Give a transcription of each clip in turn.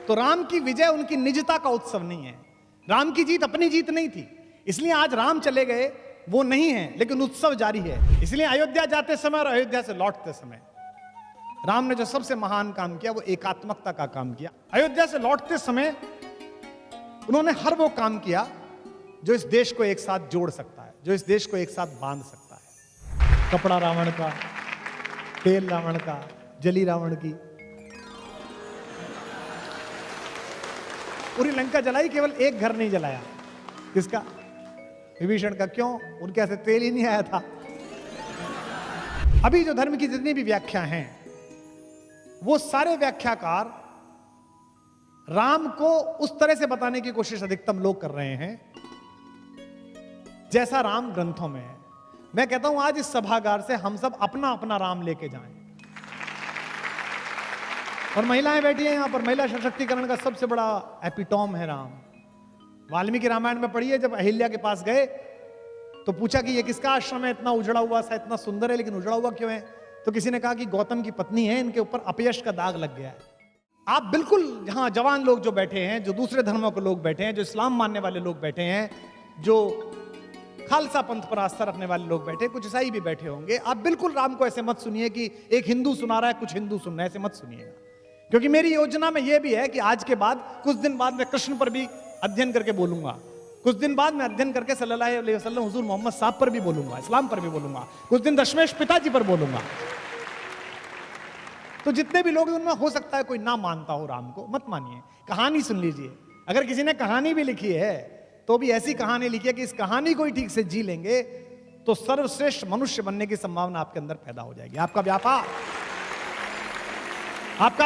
तो राम की विजय उनकी निजता का उत्सव नहीं है। राम की जीत अपनी जीत नहीं थी, इसलिए आज राम चले गए वो नहीं है, लेकिन उत्सव जारी है। इसलिए अयोध्या जाते समय और अयोध्या से लौटते समय राम ने जो सबसे महान काम किया वो एकात्मकता का काम किया। अयोध्या से लौटते समय उन्होंने हर वो काम किया जो इस देश को एक साथ जोड़ सकता है, जो इस देश को एक साथ बांध सकता है। कपड़ा रावण का, तेल रावण का, जली रावण की, पूरी लंका जलाई, केवल एक घर नहीं जलाया। किसका? विभीषण का। क्यों? उनके ऐसे तेल ही नहीं आया था। अभी जो धर्म की जितनी भी व्याख्या हैं वो सारे व्याख्याकार राम को उस तरह से बताने की कोशिश अधिकतम लोग कर रहे हैं जैसा राम ग्रंथों में है। मैं कहता हूं आज इस सभागार से हम सब अपना अपना राम लेके जाएं। और महिलाएं बैठी हैं यहां पर, महिला सशक्तिकरण का सबसे बड़ा एपिटॉम है राम। वाल्मीकि रामायण में पढ़िए, जब अहिल्या के पास गए तो पूछा कि ये किसका आश्रम है, इतना उजड़ा हुआ सा, इतना सुंदर है, लेकिन उजड़ा हुआ क्यों है? तो किसी ने कहा कि गौतम की पत्नी है, इनके ऊपर अपयश का दाग लग गया है। आप बिल्कुल यहां जवान लोग जो बैठे हैं, जो दूसरे धर्मों के लोग बैठे हैं, जो इस्लाम मानने वाले लोग बैठे हैं, जो खालसा पंथ पर आस्था रखने वाले लोग बैठे, कुछ ईसाई भी बैठे होंगे, आप बिल्कुल राम को ऐसे मत सुनिए कि एक हिंदू सुना रहा है, कुछ हिंदू सुन रहे हैं, ऐसे मत सुनिएगा। क्योंकि मेरी योजना में यह भी है कि आज के बाद कुछ दिन बाद मैं कृष्ण पर भी अध्ययन करके बोलूंगा, कुछ दिन बाद मैं अध्ययन करके सल्लल्लाहु अलैहि वसल्लम हुजूर मोहम्मद साहब पर भी बोलूंगा, इस्लाम पर भी बोलूंगा, कुछ दिन दशमेश पिताजी पर बोलूंगा। तो जितने भी लोग उनमें हो सकता है कोई ना मानता हो राम को, मत मानिए, कहानी सुन लीजिए। अगर किसी ने कहानी भी लिखी है तो भी ऐसी कहानी लिखी है कि इस कहानी को ही ठीक से जी लेंगे तो सर्वश्रेष्ठ मनुष्य बनने की संभावना आपके अंदर पैदा हो जाएगी। आपका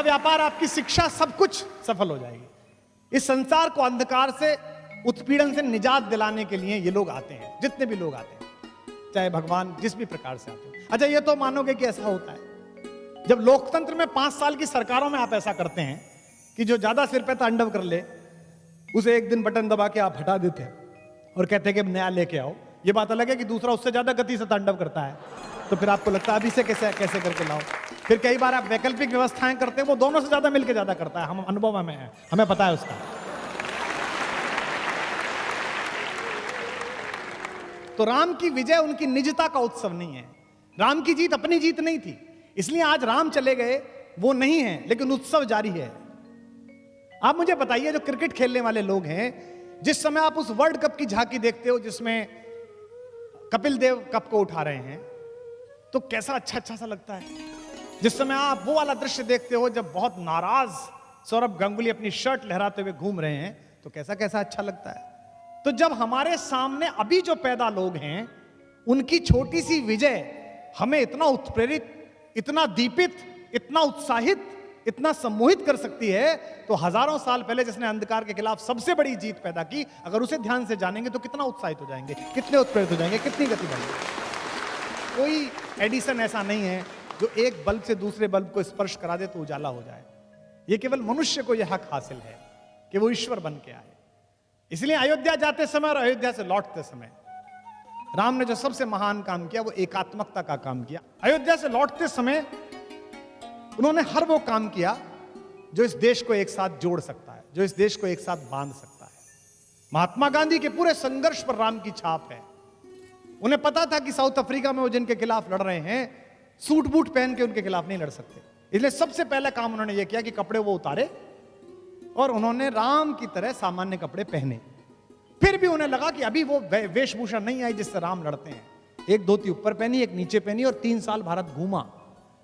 व्यापार, आपकी शिक्षा, सब कुछ सफल हो जाएगी। इस संसार को अंधकार से, उत्पीड़न से निजात दिलाने के लिए ये लोग आते हैं, जितने भी लोग आते हैं, चाहे भगवान जिस भी प्रकार से आते हैं। अच्छा, ये तो मानोगे कि ऐसा होता है जब लोकतंत्र में 5 साल की सरकारों में आप ऐसा करते हैं कि जो ज्यादा सिर पे तांडव कर ले उसे एक दिन बटन दबा के आप हटा देते हैं और कहते हैं कि नया लेके आओ। ये बात अलग है कि दूसरा उससे ज्यादा गति से तांडव करता है, तो फिर आपको लगता है अभी से कैसे करके लाओ। फिर कई बार आप वैकल्पिक व्यवस्थाएं करते हैं, वो दोनों से ज्यादा मिलकर ज्यादा करता है। हम अनुभव में है, हमें पता है उसका। तो राम की विजय उनकी निजता का उत्सव नहीं है, राम की जीत अपनी जीत नहीं थी, इसलिए आज राम चले गए वो नहीं है, लेकिन उत्सव जारी है। आप मुझे बताइए, जो क्रिकेट खेलने वाले लोग हैं, जिस समय आप उस वर्ल्ड कप की झांकी देखते हो जिसमें कपिल देव कप को उठा रहे हैं, तो कैसा अच्छा सा लगता है। जिस समय आप वो वाला दृश्य देखते हो जब बहुत नाराज सौरभ गांगुली अपनी शर्ट लहराते हुए घूम रहे हैं, तो कैसा अच्छा लगता है। तो जब हमारे सामने अभी जो पैदा लोग हैं उनकी छोटी सी विजय हमें इतना उत्प्रेरित, इतना दीपित, इतना उत्साहित, इतना सम्मोहित कर सकती है, तो हजारों साल पहले जिसने अंधकार के खिलाफ सबसे बड़ी जीत पैदा की, अगर उसे ध्यान से जानेंगे तो कितना उत्साहित हो जाएंगे, कितने उत्प्रेरित हो जाएंगे, कितनी गति बढ़ेगी। कोई एडिसन ऐसा नहीं है जो एक बल्ब से दूसरे बल्ब को स्पर्श करा दे तो उजाला हो जाए। यह केवल मनुष्य को यह हक हासिल है कि वो ईश्वर बन के आए। इसलिए अयोध्या जाते समय और अयोध्या से लौटते समय राम ने जो सबसे महान काम किया वो एकात्मकता का काम किया। अयोध्या से लौटते समय उन्होंने हर वो काम किया जो इस देश को एक साथ जोड़ सकता है, जो इस देश को एक साथ बांध सकता है। महात्मा गांधी के पूरे संघर्ष पर राम की छाप है। उन्हें पता था कि साउथ अफ्रीका में वो जिनके खिलाफ लड़ रहे हैं, सूट बूट पहन के उनके खिलाफ नहीं लड़ सकते, इसलिए सबसे पहला काम उन्होंने ये किया कि कपड़े वो उतारे और उन्होंने राम की तरह सामान्य कपड़े पहने। फिर भी उन्हें लगा कि अभी वो वेशभूषा नहीं आई जिससे राम लड़ते हैं। एक धोती ऊपर पहनी, एक नीचे पहनी और 3 साल भारत घूमा।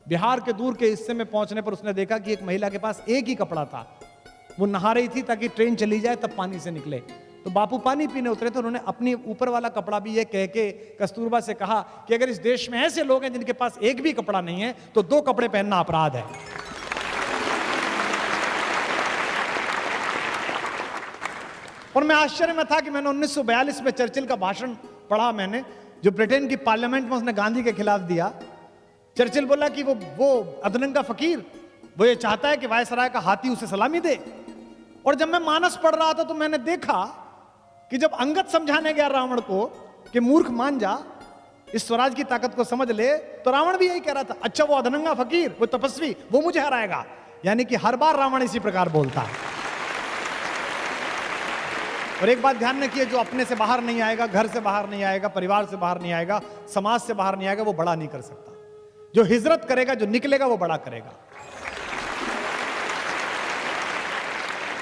बिहार के दूर के हिस्से में पहुंचने पर उसने देखा कि एक महिला के पास एक ही कपड़ा था, वो नहा रही थी ताकि ट्रेन चली जाए तब पानी से निकले। तो बापू पानी पीने उतरे तो उन्होंने अपनी ऊपर वाला कपड़ा भी ये कह के कस्तूरबा से कहा कि अगर इस देश में ऐसे लोग हैं जिनके पास एक भी कपड़ा नहीं है तो 2 कपड़े पहनना अपराध है। और मैं आश्चर्य में था कि मैंने 1942 में चर्चिल का भाषण पढ़ा, मैंने जो ब्रिटेन की पार्लियामेंट में उसने गांधी के खिलाफ दिया। चर्चिल बोला कि वो अधनंगा फकीर, वो ये चाहता है कि वायसराय का हाथी उसे सलामी दे। और जब मैं मानस पढ़ रहा था तो मैंने देखा कि जब अंगद समझाने गया रावण को कि मूर्ख मान जा, इस स्वराज की ताकत को समझ ले, तो रावण भी यही कह रहा था, अच्छा वो अधनंगा फकीर, वो तपस्वी, वो मुझे हराएगा। यानी कि हर बार रावण इसी प्रकार बोलता है। और एक बात ध्यान रखिए, जो अपने से बाहर नहीं आएगा, घर से बाहर नहीं आएगा, परिवार से बाहर नहीं आएगा, समाज से बाहर नहीं आएगा, वो बड़ा नहीं कर सकता। जो हिजरत करेगा, जो निकलेगा, वो बड़ा करेगा।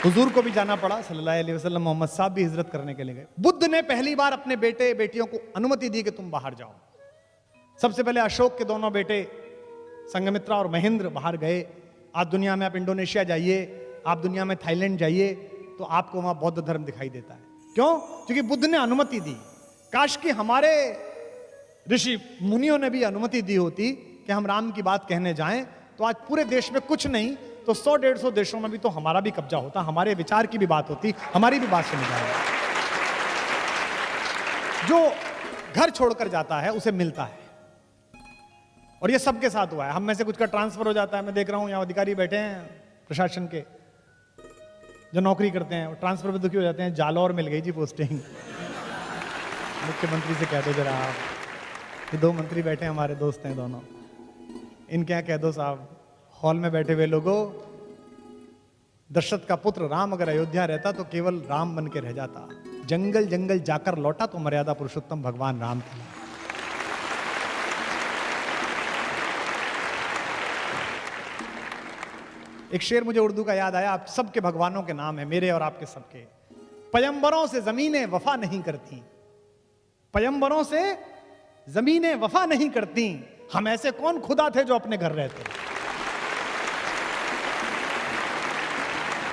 हुजूर को भी जाना पड़ा सल्लल्लाहु अलैहि वसल्लम, मोहम्मद साहब भी हिजरत करने के लिए गए। बुद्ध ने पहली बार अपने बेटे बेटियों को अनुमति दी कि तुम बाहर जाओ। सबसे पहले अशोक के दोनों बेटे संघमित्रा और महेंद्र बाहर गए। आज दुनिया में आप इंडोनेशिया जाइए, आप दुनिया में थाईलैंड जाइए, तो आपको वहां बौद्ध धर्म दिखाई देता है। क्यों? क्योंकि बुद्ध ने अनुमति दी। काश कि हमारे ऋषि मुनियों ने भी अनुमति दी होती कि हम राम की बात कहने जाएं, तो आज पूरे देश में कुछ नहीं तो 100-150 देशों में भी तो हमारा भी कब्जा होता, हमारे विचार की भी बात होती, हमारी भी बात सुनी जाएगी। जो घर छोड़कर जाता है उसे मिलता है, और ये सबके साथ हुआ है। हम में से कुछ का ट्रांसफर हो जाता है। मैं देख रहा हूं यहाँ अधिकारी बैठे हैं प्रशासन के, जो नौकरी करते हैं, ट्रांसफर पे दुखी हो जाते हैं। जालौर मिल गई जी पोस्टिंग। मुख्यमंत्री से कह दो जरा आप, ये 2 मंत्री बैठे हैं, हमारे दोस्त हैं दोनों, इनके यहाँ कह दो साहब, हॉल में बैठे हुए लोगों, दशरथ का पुत्र राम अगर अयोध्या रहता तो केवल राम बन के रह जाता। जंगल जंगल जाकर लौटा तो मर्यादा पुरुषोत्तम भगवान राम थे। एक शेर मुझे उर्दू का याद आया, आप सबके भगवानों के नाम है, मेरे और आपके सबके। पयंबरों से जमीनें वफा नहीं करती, पयंबरों से जमीनें वफा नहीं करती, हम ऐसे कौन खुदा थे जो अपने घर रहते।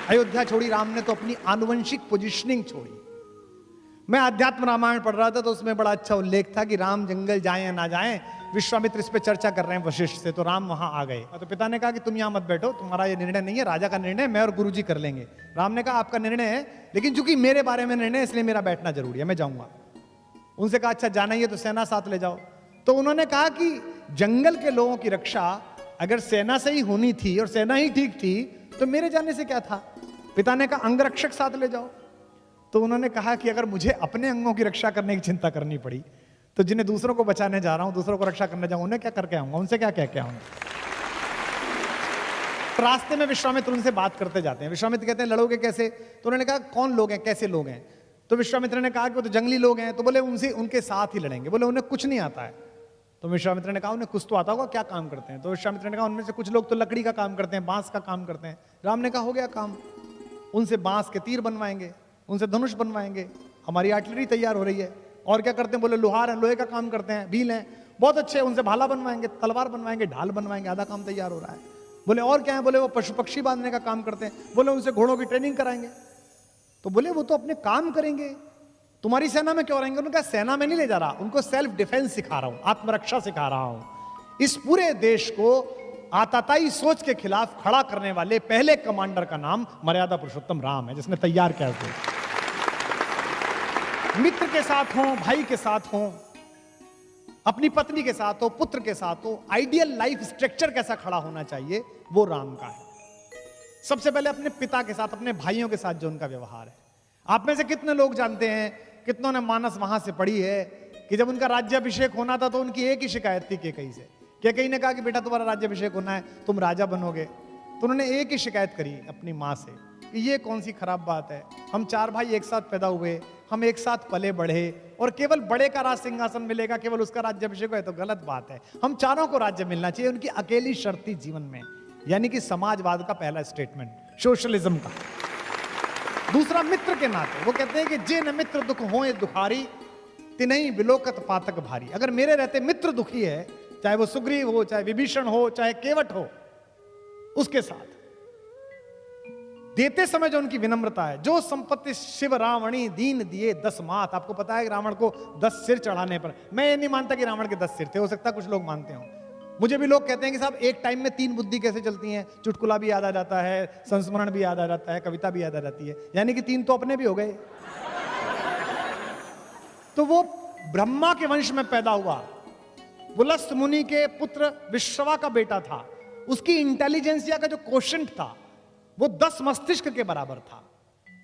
अयोध्या छोड़ी राम ने तो अपनी आनुवंशिक पोजीशनिंग छोड़ी। मैं अध्यात्म रामायण पढ़ रहा था तो उसमें बड़ा अच्छा उल्लेख था कि राम जंगल जाएं या ना जाएं, विश्वामित्र इस पे चर्चा कर रहे हैं वशिष्ठ से, तो राम वहां आ गए। तो पिता ने कहा कि तुम यहां मत बैठो, तुम्हारा ये निर्णय नहीं है, राजा का निर्णय, मैं और गुरुजी कर लेंगे। राम ने कहा आपका निर्णय है, लेकिन चूंकि मेरे बारे में निर्णय है इसलिए मेरा बैठना जरूरी है, मैं जाऊंगा। उनसे कहा अच्छा जाना ही है तो सेना साथ ले जाओ। तो उन्होंने कहा कि जंगल के लोगों की रक्षा अगर सेना से ही होनी थी और सेना ही ठीक थी तो मेरे जाने से क्या था। पिता ने कहा अंगरक्षक साथ ले जाओ। तो उन्होंने कहा कि अगर मुझे अपने अंगों की रक्षा करने की चिंता करनी पड़ी तो जिन्हें दूसरों को बचाने जा रहा हूं, दूसरों को रक्षा करने जाऊंगा, उन्हें क्या करके आऊंगा, उनसे क्या कह के आऊंगा। रास्ते में विश्वामित्र उनसे बात करते जाते हैं। विश्वामित्र कहते हैं लड़ोगे कैसे? तो उन्होंने कहा कौन लोग हैं, कैसे लोग हैं? तो विश्वामित्र ने कहा कि वो तो जंगली लोग हैं। तो बोले उनसे उनके साथ ही लड़ेंगे। बोले उन्हें कुछ नहीं आता है। तो विश्वामित्र ने कहा उन्हें कुछ तो आता होगा, क्या काम करते हैं? तो विश्वामित्र ने कहा उनमें से कुछ लोग तो लकड़ी का काम करते हैं, बांस का काम करते हैं। राम ने कहा हो गया काम, उनसे बांस के तीर बनवाएंगे, उनसे धनुष बनवाएंगे, हमारी आर्टिलरी तैयार हो रही है। और क्या करते हैं? बोले लोहार हैं, लोहे का काम करते हैं, भील हैं, बहुत अच्छे, उनसे भाला बनवाएंगे, तलवार बनवाएंगे, ढाल बनवाएंगे, आधा काम तैयार हो रहा है। बोले और क्या है? बोले वो पशु पक्षी बांधने का काम करते हैं। बोले उनसे घोड़ों की ट्रेनिंग कराएंगे। तो बोले वो तो अपने काम करेंगे, तुम्हारी सेना में क्यों रहेंगे? उन्होंने कहा सेना में नहीं ले जा रहा, उनको सेल्फ डिफेंस सिखा रहा हूं, आत्मरक्षा सिखा रहा हूं। इस पूरे देश को आताताई सोच के खिलाफ खड़ा करने वाले पहले कमांडर का नाम मर्यादा पुरुषोत्तम राम है, जिसने तैयार किया उसको। मित्र के साथ हो, भाई के साथ हो, अपनी पत्नी के साथ हो, पुत्र के साथ हो, आइडियल लाइफ स्ट्रक्चर कैसा खड़ा होना चाहिए वो राम का है। सबसे पहले अपने पिता के साथ, अपने भाइयों के साथ जो उनका व्यवहार है। आप में से कितने लोग जानते हैं, कितनों ने मानस वहां से पढ़ी है कि जब उनका राज्याभिषेक होना था तो उनकी एक ही शिकायत थी केकई से। केकई ने कहा कि बेटा तुम्हारा राज्याभिषेक होना है, तुम राजा बनोगे। तो उन्होंने एक ही शिकायत करी अपनी माँ से कि ये कौन सी खराब बात है, हम 4 भाई एक साथ पैदा हुए, हम एक साथ पले बढ़े, और केवल बड़े का राज सिंहासन मिलेगा, केवल उसका राज्याभिषेक है तो गलत बात है। हम चारों को राज्य मिलना चाहिए। उनकी अकेली शर्त थी जीवन में, यानी कि समाजवाद का पहला स्टेटमेंट, सोशलिज्म का। दूसरा मित्र के नाते वो कहते हैं कि जे न मित्र दुख होए दुखारी, तिनहि विलोकत पातक भारी। अगर मेरे रहते मित्र दुखी है, चाहे वो सुग्रीव हो, चाहे विभीषण हो, चाहे केवट हो, उसके साथ देते समय जो उनकी विनम्रता है, जो संपत्ति शिव रावणी दीन दिए 10 मात। आपको पता है कि रावण को 10 सिर चढ़ाने पर, मैं ये नहीं मानता कि रावण के 10 सिर थे, हो सकता है कुछ लोग मानते हो। मुझे भी लोग कहते हैं कि साहब एक टाइम में 3 बुद्धि कैसे चलती हैं, चुटकुला भी याद आ जाता है, संस्मरण भी याद आ जाता है, कविता भी याद आ जाती है, यानी कि 3 तो अपने भी हो गए। तो वो ब्रह्मा के वंश में पैदा हुआ, पुलस्त मुनि के पुत्र विश्रवा का बेटा था। उसकी इंटेलिजेंसिया का जो क्वोशंट था वो 10 मस्तिष्क के बराबर था।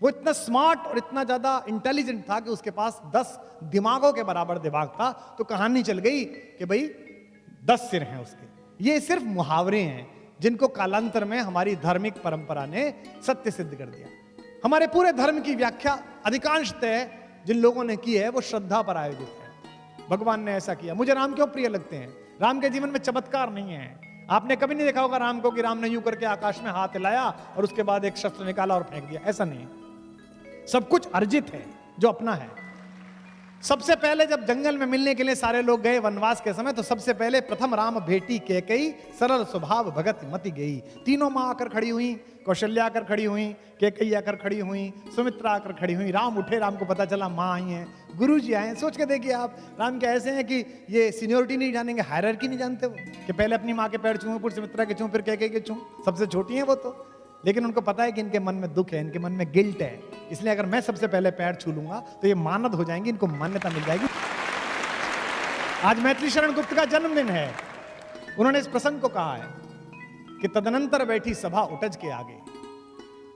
वो इतना स्मार्ट और इतना ज्यादा इंटेलिजेंट था कि उसके पास 10 दिमागों के बराबर दिमाग था। तो कहानी चल गई कि भाई 10 सिर हैं उसके। ये सिर्फ मुहावरे हैं जिनको कालांतर में हमारी धार्मिक परंपरा ने सत्य सिद्ध कर दिया। हमारे पूरे धर्म की व्याख्या अधिकांशतः जिन लोगों ने की है वो श्रद्धा पर आयोजित है। भगवान ने ऐसा किया। मुझे राम क्यों प्रिय लगते हैं? राम के जीवन में चमत्कार नहीं है। आपने कभी नहीं देखा होगा राम को कि राम ने यूं करके आकाश में हाथ हिलाया और उसके बाद एक शस्त्र निकाला और फेंक दिया, ऐसा नहीं है। सब कुछ अर्जित है जो अपना है। सबसे पहले जब जंगल में मिलने के लिए सारे लोग गए वनवास के समय, तो सबसे पहले प्रथम राम भेटी कैकेयी, सरल स्वभाव भगत मति गई। तीनों मां आकर खड़ी हुई, कौशल्या आकर खड़ी हुई, कैकेयी आकर खड़ी हुई, सुमित्रा आकर खड़ी हुई। राम उठे, राम को पता चला मां आई हैं, गुरु जी आए हैं। सोच के देखिए आप, राम के ऐसे हैं कि ये सीनियोरिटी नहीं जानेंगे, हायरार्की नहीं जानते वो, कि पहले अपनी माँ के पैर छूं, फिर सुमित्रा के छूं, फिर कैकेयी के छूं। सबसे छोटी हैं वो तो, लेकिन उनको पता है कि इनके मन में दुख है, इनके मन में गिल्ट है, इसलिए अगर मैं सबसे पहले पैर छू लूंगा तो ये मानद हो जाएंगी, इनको मान्यता मिल जाएगी। आज मैथिली शरण गुप्त का जन्मदिन है। उन्होंने इस प्रसंग को कहा है कि तदनंतर बैठी सभा उठज के आगे,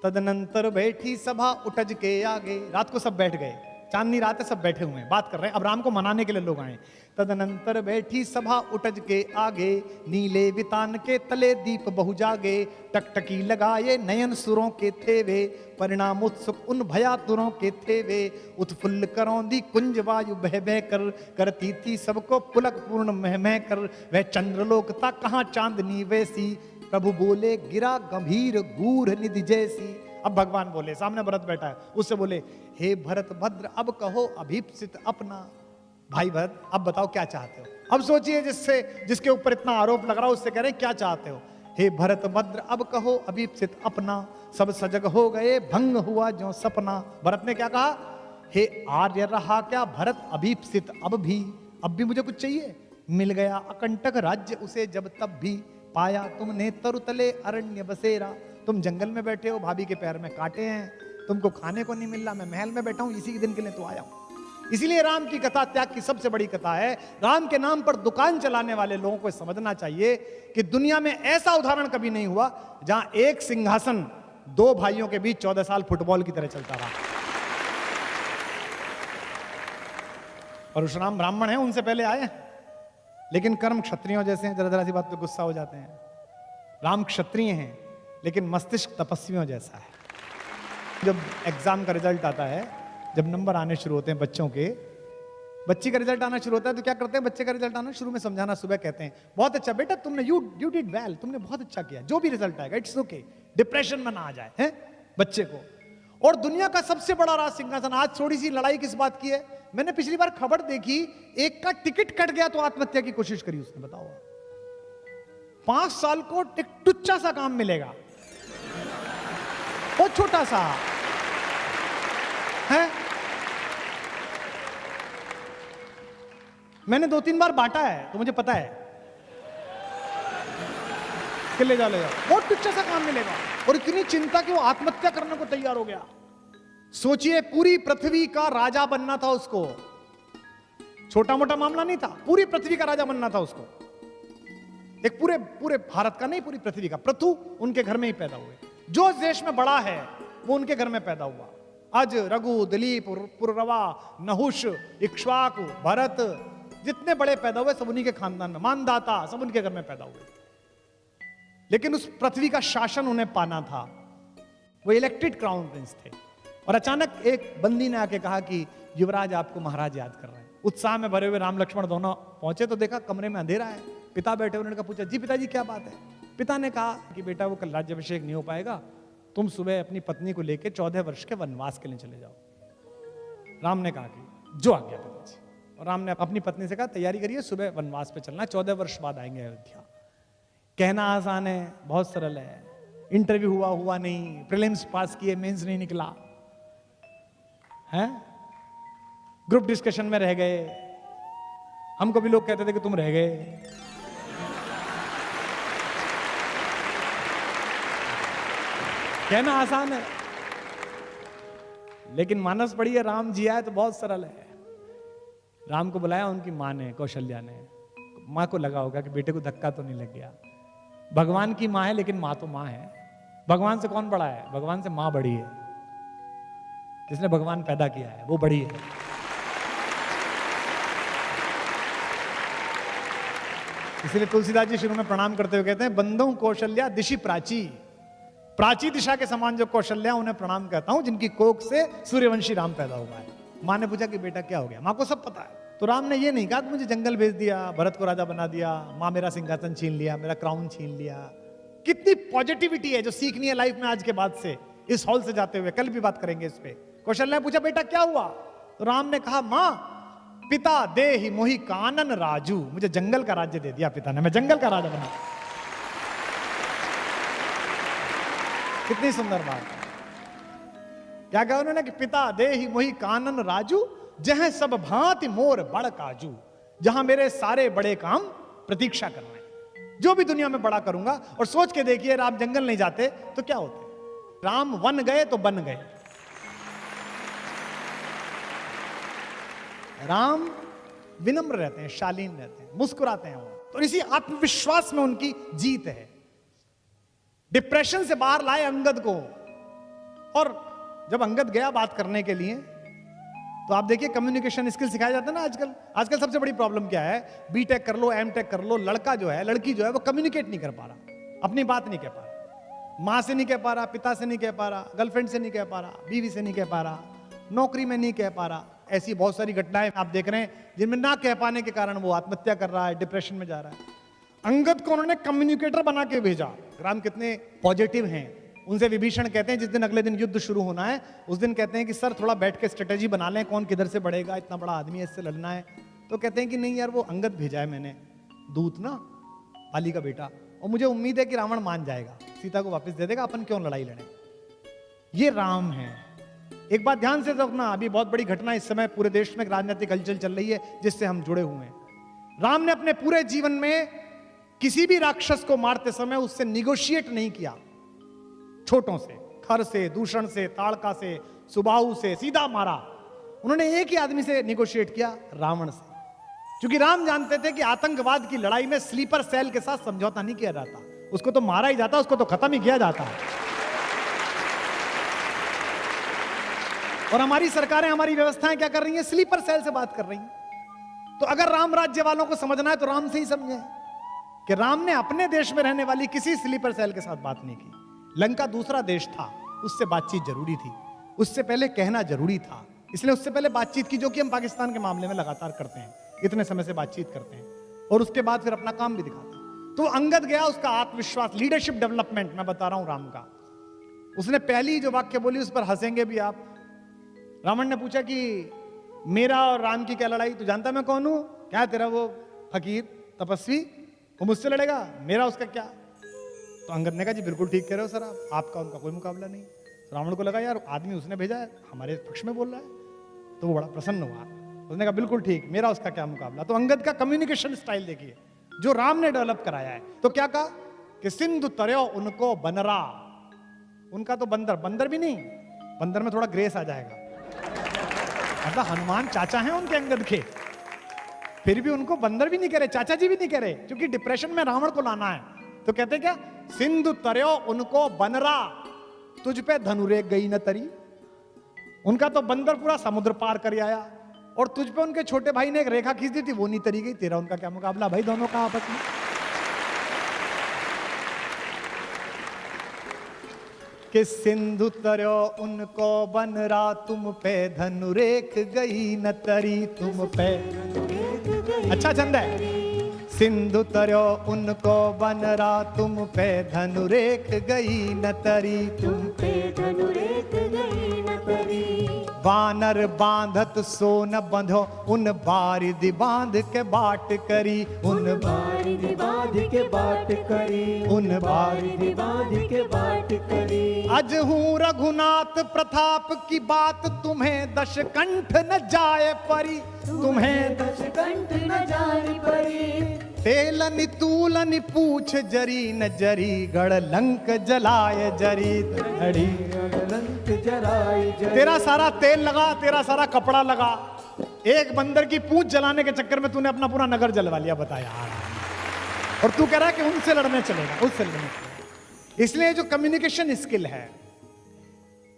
तदनंतर बैठी सभा उठज के आगे। रात को सब बैठ गए, चांदनी रात है, सब बैठे हुए हैं, बात कर रहे हैं। अब राम को मनाने के लिए लोग आए। तदनंतर बैठी सभा उठज के आगे, नीले वितान के तले दीप बहु जागे। टकटकी लगाए नयन सुरों के थे वे, परिणाम उत्सुक उन भयातुरों के थे वे। उत्फुल्ल करौंदी कुंज वायु बह बह कर, करती थी सबको पुलक पूर्ण मह मह कर। वह चंद्रलोक था कहाँ चांदनी वैसी, प्रभु बोले गिरा गंभीर गूढ़ निधि जैसी। अब भगवान बोले, सामने भरत बैठा है, उससे बोले, हे भरत भद्र अब कहो अभीप्सित अपना। भाई भरत अब बताओ क्या चाहते हो। अब सोचिए जिसके ऊपर इतना आरोप लग रहा है उससे कह रहे हैं क्या चाहते हो। हे भरत भद्र अब कहो अभीप्सित अपना, सब सजग हो गए भंग हुआ जो सपना। भरत ने क्या कहा, हे आर्य रहा क्या भरत अभीप्सित अब भी मुझे कुछ चाहिए। मिल गया अकंटक राज्य उसे जब तब भी, पाया तुमने तरुतले अरण्य बसेरा। तुम जंगल में बैठे हो, भाभी के पैर में कांटे हैं, तुमको खाने को नहीं मिल रहा, मैं महल में बैठा हूं, इसी के दिन के लिए तो आया हूं। इसीलिए राम की कथा त्याग की सबसे बड़ी कथा है। राम के नाम पर दुकान चलाने वाले लोगों को समझना चाहिए कि दुनिया में ऐसा उदाहरण कभी नहीं हुआ जहां एक सिंहासन दो भाइयों के बीच 14 साल फुटबॉल की तरह चलता रहा। परशुराम ब्राह्मण है, उनसे पहले आए, लेकिन कर्म क्षत्रियों जैसे हैं, जरा सी बात पे गुस्सा हो जाते हैं। राम क्षत्रिय हैं लेकिन मस्तिष्क तपस्वियों जैसा है। जब एग्जाम का रिजल्ट आता है, जब नंबर आने शुरू होते हैं बच्चों के, बच्ची का रिजल्ट आना शुरू होता है तो क्या करते हैं, बच्चे का रिजल्ट आना शुरू में समझाना, सुबह कहते हैं बहुत अच्छा बेटा तुमने यू डिड वेल, तुमने बहुत अच्छा किया, जो भी रिजल्ट आएगा इट्स ओके, डिप्रेशन में ना आ जाए है बच्चे को। और दुनिया का सबसे बड़ा राज सिंहासन। आज थोड़ी सी लड़ाई किस बात की है, मैंने पिछली बार खबर देखी, एक का टिकट कट गया तो आत्महत्या की कोशिश करी उसने। बताओ 5 साल को एक टुच्चा सा काम मिलेगा, बहुत छोटा सा है। मैंने 2-3 बार बांटा है तो मुझे पता है कि ले जाओ, बहुत टुच्चा सा काम मिलेगा। और इतनी चिंता कि वो आत्महत्या करने को तैयार हो गया। सोचिए, पूरी पृथ्वी का राजा बनना था उसको, छोटा मोटा मामला नहीं था, पूरी पृथ्वी का राजा बनना था उसको। एक पूरे भारत का नहीं, पूरी पृथ्वी का। पृथु उनके घर में ही पैदा हुए, जो देश में बड़ा है वो उनके घर में पैदा हुआ। अज, रघु, दिलीप, पुररवा, नहुष, इक्ष्वाकु, भरत, जितने बड़े पैदा हुए सब उन्हीं के खानदान में, मानदाता सब उनके घर में पैदा हुए। लेकिन उस पृथ्वी का शासन उन्हें पाना था, वो इलेक्टेड क्राउन प्रिंस थे। और अचानक एक बंदी ने आके कहा कि युवराज आपको महाराज याद कर रहे हैं। उत्साह में भरे हुए राम लक्ष्मण दोनों पहुंचे तो देखा कमरे में अंधेरा है, पिता बैठे। उन्होंने कहा, पूछा जी पिताजी क्या बात है। पिता ने कहा कि बेटा वो कल राज्याभिषेक नहीं हो पाएगा, तुम सुबह अपनी पत्नी को लेकर 14 वर्ष के वनवास के लिए चले जाओ। राम ने कहा कि जो आ गया पिताजी। और राम ने अपनी पत्नी से कहा तैयारी करिए, सुबह वनवास पे चलना, 14 वर्ष बाद आएंगे अयोध्या। कहना आसान है, बहुत सरल है। इंटरव्यू हुआ नहीं, प्रीलिम्स पास किए, मेंस नहीं निकला है, ग्रुप डिस्कशन में रह गए। हमको भी लोग कहते थे कि तुम रह गए। कहना आसान है, लेकिन मानस पड़ी है, राम जी आए तो बहुत सरल है। राम को बुलाया उनकी मां ने, कौशल्या ने। मां को लगा होगा कि बेटे को धक्का तो नहीं लग गया। भगवान की मां है लेकिन मां तो मां है। भगवान से कौन बड़ा है, भगवान से मां बड़ी है। जिसने भगवान पैदा किया है वो बड़ी है। इसलिए तुलसीदास जी शुरू में प्रणाम करते हुए कहते हैं, बंदों कौशल्या दिशि प्राची, प्राची दिशा के समान जो कौशल्या, उन्हें प्रणाम कहता हूं, जिनकी कोख से सूर्यवंशी राम पैदा हुआ है। माँ ने पूछा कि बेटा क्या हो गया? माँ को सब पता है। तो राम ने ये नहीं कहा कि मुझे जंगल भेज दिया, भरत को राजा बना दिया, माँ मेरा सिंहासन छीन लिया, मेरा क्राउन छीन लिया। कितनी पॉजिटिविटी है जो सीखनी है लाइफ में आज के बाद से, इस हॉल से जाते हुए। कल भी बात करेंगे इस पे। कौशल्या ने पूछा बेटा क्या हुआ? तो राम ने कहा माँ पिता दे ही मोहि कानन राजू, मुझे जंगल का राज्य दे दिया पिता ने, मैं जंगल का राजा बना। कितनी सुंदर बात है। क्या कहा उन्होंने कि पिता दे ही मोहि कानन राजू, जहां सब भांति मोर बड़ काजू, जहां मेरे सारे बड़े काम प्रतीक्षा कर रहे हैं, जो भी दुनिया में बड़ा करूंगा। और सोच के देखिए, राम जंगल नहीं जाते तो क्या होते? राम वन गए तो बन गए। राम विनम्र रहते हैं, शालीन रहते हैं, मुस्कुराते हैं वो। तो इसी आत्मविश्वास में उनकी जीत है। डिप्रेशन से बाहर लाए अंगद को। और जब अंगद गया बात करने के लिए, तो आप देखिए कम्युनिकेशन स्किल सिखाया जाता है ना आजकल। आजकल सबसे बड़ी प्रॉब्लम क्या है? बीटेक कर लो, एमटेक कर लो, लड़का जो है, लड़की जो है, वो कम्युनिकेट नहीं कर पा रहा, अपनी बात नहीं कह पा रहा। माँ से नहीं कह पा रहा, पिता से नहीं कह पा रहा, गर्लफ्रेंड से नहीं कह पा रहा, बीवी से नहीं कह पा रहा, नौकरी में नहीं कह पा रहा। ऐसी बहुत सारी घटनाएं आप देख रहे हैं जिनमें ना कह पाने के कारण वो आत्महत्या कर रहा है, डिप्रेशन में जा रहा है। अंगद को उन्होंने कम्युनिकेटर बना के भेजा। राम कितने पॉजिटिव हैं। उनसे विभीषण कहते हैं, जिस दिन अगले दिन युद्ध शुरू होना है, उस दिन कहते हैं कि सर थोड़ा बैठ के स्ट्रेटेजी बना लें, कौन किधर से बढ़ेगा, इतना बड़ा आदमी है, इससे लड़ना है। तो कहते हैं कि नहीं यार, वो अंगद भेजा है मैंने, दूत ना, बाली का बेटा, और मुझे उम्मीद है कि रावण मान जाएगा, सीता को वापस दे देगा, अपन क्यों लड़ाई लड़े। ये राम है। एक बात ध्यान से रखना, अभी बहुत बड़ी घटना इस समय पूरे देश में राजनीतिक हलचल चल रही है जिससे हम जुड़े हुए हैं। राम ने अपने पूरे जीवन में किसी भी राक्षस को मारते समय उससे निगोशिएट नहीं किया। छोटों से, खर से, दूषण से, ताड़का से, सुबाहु से सीधा मारा। उन्होंने एक ही आदमी से निगोशिएट किया, रावण से। क्योंकि राम जानते थे कि आतंकवाद की लड़ाई में स्लीपर सेल के साथ समझौता नहीं किया जाता, उसको तो मारा ही जाता, उसको तो खत्म ही किया जाता है। और हमारी सरकारें, हमारी व्यवस्थाएं क्या कर रही हैं? स्लीपर सेल से बात कर रही हैं। तो अगर राम राज्य वालों को समझना है तो राम से ही समझे कि राम ने अपने देश में रहने वाली किसी स्लीपर सेल के साथ बात नहीं की। लंका दूसरा देश था, उससे बातचीत जरूरी थी, उससे पहले कहना जरूरी था, इसलिए उससे पहले बातचीत की, जो कि हम पाकिस्तान के मामले में लगातार करते हैं, इतने समय से बातचीत करते हैं, और उसके बाद फिर अपना काम भी दिखाते हैं। तो अंगद गया, उसका आत्मविश्वास, लीडरशिप डेवलपमेंट मैं बता रहा हूं राम का। उसने पहली जो वाक्य बोली उस पर हंसेंगे भी आप। रावण ने पूछा कि मेरा और राम की क्या लड़ाई, तू जानता मैं कौन हूं? क्या तेरा वो फकीर तपस्वी, वो मुझसे लड़ेगा, मेरा उसका क्या? तो अंगद ने कहा जी बिल्कुल ठीक कह रहे हो सर, आपका उनका कोई मुकाबला नहीं। तो रावण को लगा यार आदमी उसने भेजा है, हमारे पक्ष में बोल रहा है, तो वो बड़ा प्रसन्न हुआ। उसने कहा बिल्कुल ठीक, मेरा उसका क्या मुकाबला। तो अंगद का कम्युनिकेशन स्टाइल देखिए जो राम ने डेवलप कराया है। तो क्या कहा कि सिंधु तरयो उनको बनरा, उनका तो बंदर, बंदर भी नहीं, बंदर में थोड़ा ग्रेस आ जाएगा, मतलब हनुमान चाचा हैं उनके अंगद के, फिर भी उनको बंदर भी नहीं कह रहे, चाचा जी भी नहीं कह रहे, क्योंकि डिप्रेशन में रावण को लाना है। तो कहते क्या, सिंधु तरयो उनको बनरा, तुझ पे धनुरे गई न तरी। उनका तो बंदर पूरा समुद्र पार कर आया, और तुझ पे उनके छोटे भाई ने एक रेखा खींच दी थी, वो नहीं तरी गई। तेरा उनका क्या मुकाबला भाई, दोनों का आपस में। कि सिंधु तरयो उनको बनरा, तुम पे धनुरेख गई न तरी, तुम पे। अच्छा छंद है। सिंधु तरयो उनको बनरा, तुम पे धनुरेख गई न तरी, तुम पे धनुरेख गई न तरी। वानर बांधत सो न बंधो, उन बारिधि बांध के बाट करी, उन बारिधि बांध के बाट करी, उन बारिधि बांध के बाट करी। अज हूँ रघुनाथ प्रताप की बात, तुम्हें दशकंठ न जाए परी, तुम्हें दशकंठ न जाए परी। तेलनि तूलनि पूछ जरी न जरी, गढ़ लंक जलाए जरी धड़ी, लंक जलाए जरी। तेरा सारा तेल लगा, तेरा सारा कपड़ा लगा, एक बंदर की पूंछ जलाने के चक्कर में तूने अपना पूरा नगर जलवा लिया, बताया। और तू कह रहा है कि उनसे लड़ने चलेगा, उससे लड़ने चलेगा। इसलिए जो कम्युनिकेशन स्किल है,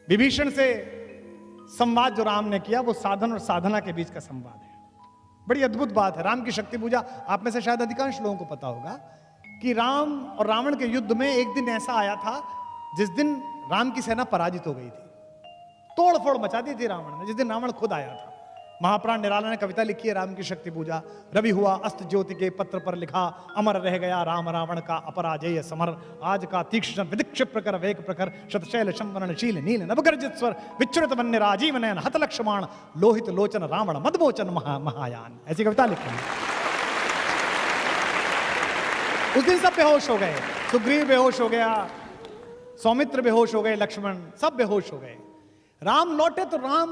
विभीषण से संवाद जो राम ने किया, वो साधन और साधना के बीच का संवाद है। बड़ी अद्भुत बात है। राम की शक्ति पूजा, आप में से शायद अधिकांश लोगों को पता होगा कि राम और रावण के युद्ध में एक दिन ऐसा आया था जिस दिन राम की सेना पराजित हो गई थी, तोड़ फोड़ मचा दी थी रावण ने, जिस दिन रावण खुद आया था। महाप्राण निराला ने कविता लिखी है राम की शक्ति पूजा। रवि हुआ अस्त ज्योति के पत्र पर लिखा, अमर रह गया राम रावण का अपराजेय समर। आज का तीक्ष्ण विदिक्ष प्रकर वेग प्रखर, शतशैल संवरणशील नील नवगर्जित स्वर, विच्युत वन्य राजीव नयन हत लक्ष्मण, लोहित लोचन रावण मदमोचन महायान। ऐसी कविता लिखी है। उस दिन सब बेहोश हो गए, सुग्रीव बेहोश हो गया, सौमित्र बेहोश हो गए, लक्ष्मण सब बेहोश हो गए। राम लौटे तो राम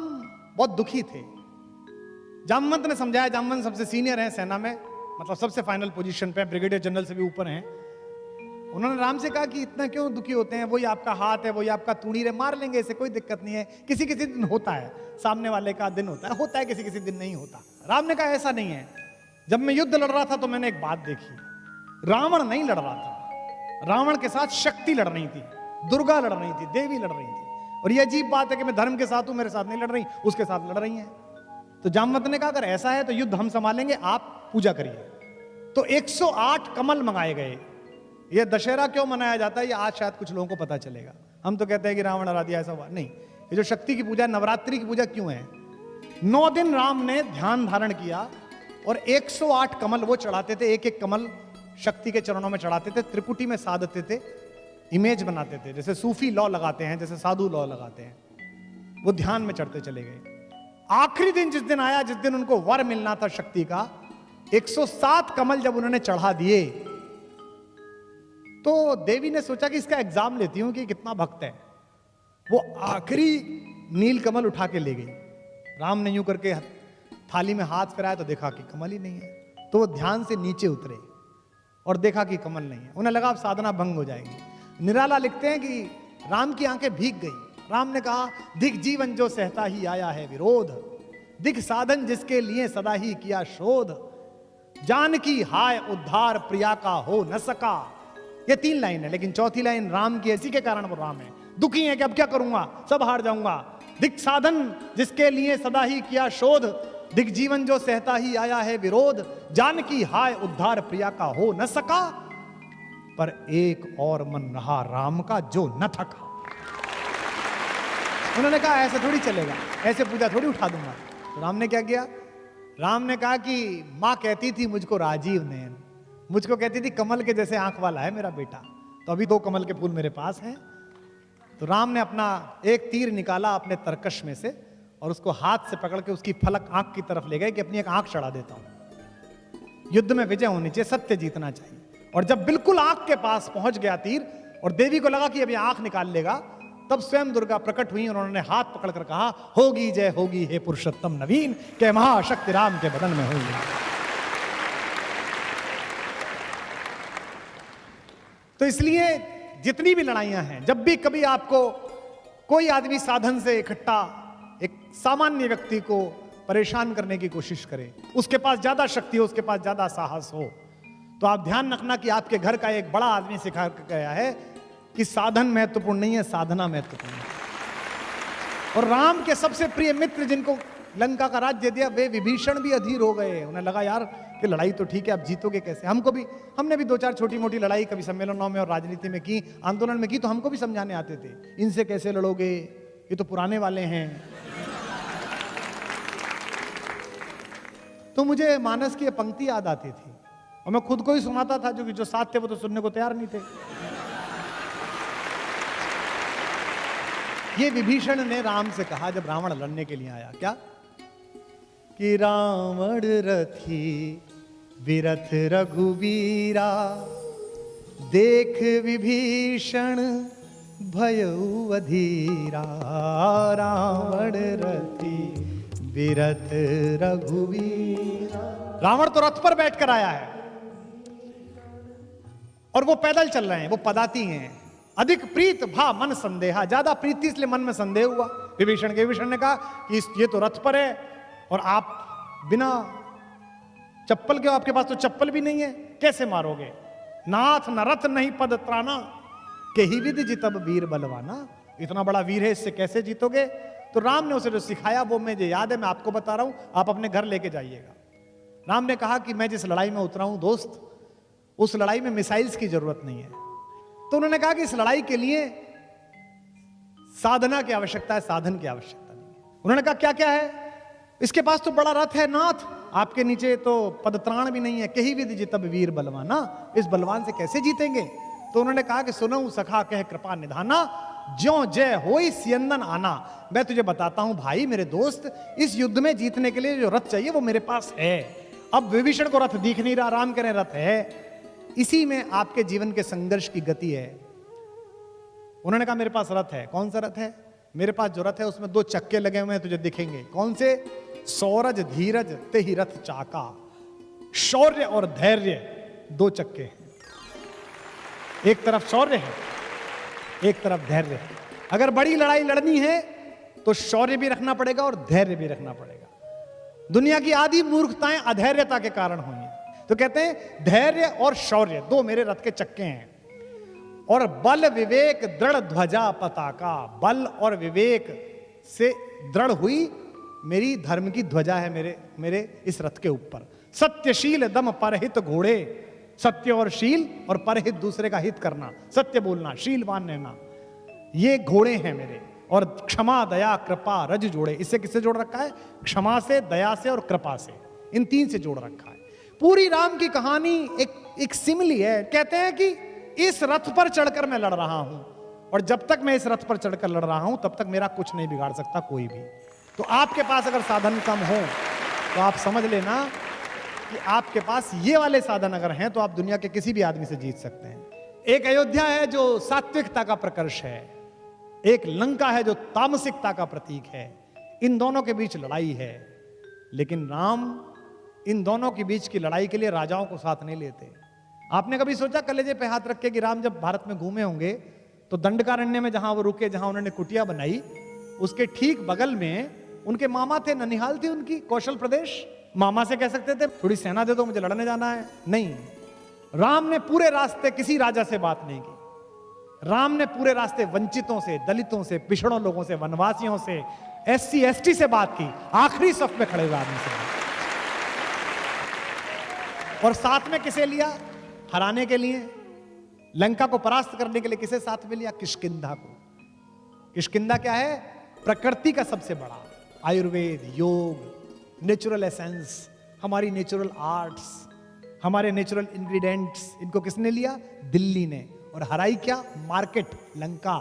बहुत दुखी थे। जामवंत ने समझाया, जामवंत सबसे सीनियर है सेना में, मतलब सबसे फाइनल पोजीशन पे, ब्रिगेडियर जनरल से भी ऊपर हैं। उन्होंने राम से कहा कि इतना क्यों दुखी होते हैं, वही आपका हाथ है, वही आपका तूणीर है, मार लेंगे, इसे कोई दिक्कत नहीं है। किसी किसी दिन होता है, सामने वाले का दिन होता है, किसी किसी दिन नहीं होता। राम ने कहा ऐसा नहीं है, जब मैं युद्ध लड़ रहा था तो मैंने एक बात देखी, रावण नहीं लड़ रहा था, रावण के साथ शक्ति लड़ रही थी, दुर्गा लड़ रही थी, देवी लड़ रही थी। और ये अजीब बात है कि मैं धर्म के साथ हूं, मेरे साथ नहीं लड़ रही, उसके साथ लड़ रही हैं। तो जामवंत ने कहा अगर ऐसा है तो युद्ध हम संभालेंगे, आप पूजा करिए। तो 108 कमल मंगाए गए। ये दशहरा क्यों मनाया जाता है, ये आज शायद कुछ लोगों को पता चलेगा। हम तो कहते हैं कि रावण हरा दिया, ऐसा हुआ नहीं। ये जो शक्ति की पूजा, नवरात्रि की पूजा क्यों है, 9 दिन राम ने ध्यान धारण किया और 108 कमल वो चढ़ाते थे, एक एक कमल शक्ति के चरणों में चढ़ाते थे, त्रिकुटी में साधते थे, इमेज बनाते थे, जैसे सूफी लॉ लगाते हैं, जैसे साधु लॉ लगाते हैं, वो ध्यान में चढ़ते चले गए। आखिरी दिन जिस दिन आया, जिस दिन उनको वर मिलना था शक्ति का, 107 कमल जब उन्होंने चढ़ा दिए तो देवी ने सोचा कि इसका एग्जाम लेती हूं कि कितना भक्त है। वो आखिरी नील कमल उठा के ले गई। राम ने यूं करके थाली में हाथ फिराया तो देखा कि कमल ही नहीं है। तो वो ध्यान से नीचे उतरे और देखा कि कमल नहीं है। उन्हें लगा अब साधना भंग हो जाएगी। निराला लिखते हैं कि राम की आंखें भीग गई। राम ने कहा, दिख जीवन जो सहता ही आया है विरोध, दिख साधन जिसके लिए सदा ही किया शोध, जानकी हाय उद्धार प्रिया का हो न सका। ये 3 लाइन है, लेकिन चौथी लाइन राम की, इसी के कारण वो राम है। दुखी है कि अब क्या करूंगा, सब हार जाऊंगा। दिख साधन जिसके लिए सदा ही किया शोध, दिख जीवन जो सहता ही आया है विरोध, जानकी हाय उद्धार प्रिया का हो न सका, पर एक और मन रहा राम का जो न थका। उन्होंने कहा ऐसे थोड़ी चलेगा, ऐसे पूजा थोड़ी उठा दूंगा। तो राम ने क्या किया, राम ने कहा कि मां कहती थी मुझको राजीव नयन, मुझको कहती थी कमल के जैसे आंख वाला है मेरा बेटा, तो अभी 2 कमल के फूल मेरे पास हैं। तो राम ने अपना एक तीर निकाला अपने तरकश में से और उसको हाथ से पकड़ के उसकी फलक आंख की तरफ ले गए कि अपनी एक आंख चढ़ा देता हूं। युद्ध में विजय होनी चाहिए, सत्य जीतना चाहिए। और जब बिल्कुल आंख के पास पहुंच गया तीर और देवी को लगा कि अभी आंख निकाल लेगा, तब स्वयं दुर्गा प्रकट हुई और उन्होंने हाथ पकड़कर कहा, होगी जय होगी हे पुरुषोत्तम नवीन, के महाशक्ति राम के बदन में होगी। तो इसलिए जितनी भी लड़ाइयां हैं, जब भी कभी आपको कोई आदमी साधन से इकट्ठा एक सामान्य व्यक्ति को परेशान करने की कोशिश करे, उसके पास ज्यादा शक्ति हो, उसके पास ज्यादा साहस हो, तो आप ध्यान रखना कि आपके घर का एक बड़ा आदमी सिखा गया है कि साधन महत्वपूर्ण नहीं है, साधना महत्वपूर्ण है। और राम के सबसे प्रिय मित्र जिनको लंका का राज्य दिया, वे विभीषण भी अधीर हो गए। उन्हें लगा यार कि लड़ाई तो ठीक है, आप जीतोगे कैसे। हमने भी 2-4 छोटी मोटी लड़ाई कभी सम्मेलनों में और राजनीति में की, आंदोलन में की, तो हमको भी समझाने आते थे, इनसे कैसे लड़ोगे, ये तो पुराने वाले हैं। तो मुझे मानस की पंक्ति याद आती थी और मैं खुद को ही सुनाता था, जो साथ थे वो तो सुनने को तैयार नहीं थे। ये विभीषण ने राम से कहा जब रावण लड़ने के लिए आया, क्या कि रावण रथी विरथ रघुवीरा, देख विभीषण भयउ अधीरा, रावण रथी विरथ रघुवीरा। रावण तो रथ पर बैठकर आया है और वो पैदल चल रहे हैं, वो पदाती हैं। अधिक प्रीत भा मन संदेहा, ज्यादा प्रीति इसलिए मन में संदेह हुआ विभीषण के। विभीषण ने कहा कि ये तो रथ पर है और आप बिना चप्पल के, आपके पास तो चप्पल भी नहीं है, कैसे मारोगे। नाथ न रथ नहीं पद त्राना, के ही विधि जितब वीर बलवाना। इतना बड़ा वीर है, इससे कैसे जीतोगे। तो राम ने उसे जो सिखाया वो मुझे याद है, मैं आपको बता रहा हूं, आप अपने घर लेके जाइएगा। राम ने कहा कि मैं जिस लड़ाई में उतरा हूं दोस्त, उस लड़ाई में मिसाइल्स की जरूरत नहीं है। तो उन्होंने कहा कि इस लड़ाई के लिए साधना की आवश्यकता है, साधन की आवश्यकता नहीं है। उन्होंने कहा क्या क्या है? इसके पास तो बड़ा रथ है नाथ, आपके नीचे तो पदत्राण भी नहीं है, कहीं भी दीजिए तब वीर बलवाना, इस बलवान से कैसे जीतेंगे? तो उन्होंने कहा कि सुनो सखा कह कृपा निधाना, ज्यों जय होई सियंदन आना। मैं तुझे बताता हूं भाई मेरे दोस्त, इस युद्ध में जीतने के लिए जो रथ चाहिए वो मेरे पास है। अब विभीषण को रथ दिख नहीं रहा, राम कह रहे रथ है। इसी में आपके जीवन के संघर्ष की गति है। उन्होंने कहा मेरे पास रथ है। कौन सा रथ है? मेरे पास जो रथ है उसमें 2 चक्के लगे हुए हैं, तुझे दिखेंगे। कौन से? सौरज धीरज ते ही रथ चाका, शौर्य और धैर्य 2 चक्के हैं। एक तरफ शौर्य है, एक तरफ धैर्य है। अगर बड़ी लड़ाई लड़नी है तो शौर्य भी रखना पड़ेगा और धैर्य भी रखना पड़ेगा। दुनिया की आधी मूर्खताएं अधैर्यता के कारण हुई हैं। तो कहते हैं धैर्य और शौर्य 2 मेरे रथ के चक्के हैं। और बल विवेक दृढ़ ध्वजा पताका, बल और विवेक से दृढ़ हुई मेरी धर्म की ध्वजा है मेरे इस रथ के ऊपर। सत्यशील दम परहित घोड़े, सत्य और शील और परहित दूसरे का हित करना, सत्य बोलना, शीलवान रहना, ये घोड़े हैं मेरे। और क्षमा दया कृपा रज जोड़े, इससे किससे जोड़ रखा है? क्षमा से, दया से और कृपा से, इन 3 से जोड़ रखा है। पूरी राम की कहानी एक सिमिली है। कहते हैं कि इस रथ पर चढ़कर मैं लड़ रहा हूं, और जब तक मैं इस रथ पर चढ़कर लड़ रहा हूं तब तक मेरा कुछ नहीं बिगाड़ सकता कोई भी। तो आपके पास अगर साधन कम हो तो आप समझ लेना कि आपके पास ये वाले साधन अगर हैं तो आप दुनिया के किसी भी आदमी से जीत सकते हैं। एक अयोध्या है जो सात्विकता का प्रकर्ष है, एक लंका है जो तामसिकता का प्रतीक है। इन दोनों के बीच लड़ाई है, लेकिन राम इन दोनों के बीच की लड़ाई के लिए राजाओं को साथ नहीं लेते। आपने कभी सोचा कलेजे पे हाथ रख के कि राम जब भारत में घूमे होंगे तो दंडकारण्य में जहां वो रुके, जहां उन्होंने कुटिया बनाई, उसके ठीक बगल में उनके मामा थे, ननिहाल थी उनकी, कौशल प्रदेश। मामा से कह सकते थे थोड़ी सेना दे दो, मुझे लड़ने जाना है? नहीं, राम ने पूरे रास्ते किसी राजा से बात नहीं की। राम ने पूरे रास्ते वंचितों से, दलितों से, पिछड़ों लोगों से, वनवासियों से, SC ST से बात की, आखिरी सफ में खड़े हुए आदमी से। और साथ में किसे लिया? हराने के लिए, लंका को परास्त करने के लिए किसे साथ में लिया? किष्किंधा को। किष्किंधा क्या है? प्रकृति का सबसे बड़ा, आयुर्वेद, योग, नेचुरल एसेंस, हमारी नेचुरल आर्ट्स, हमारे नेचुरल इंग्रेडिएंट्स, इनको किसने लिया? दिल्ली ने। और हराई क्या? मार्केट, लंका।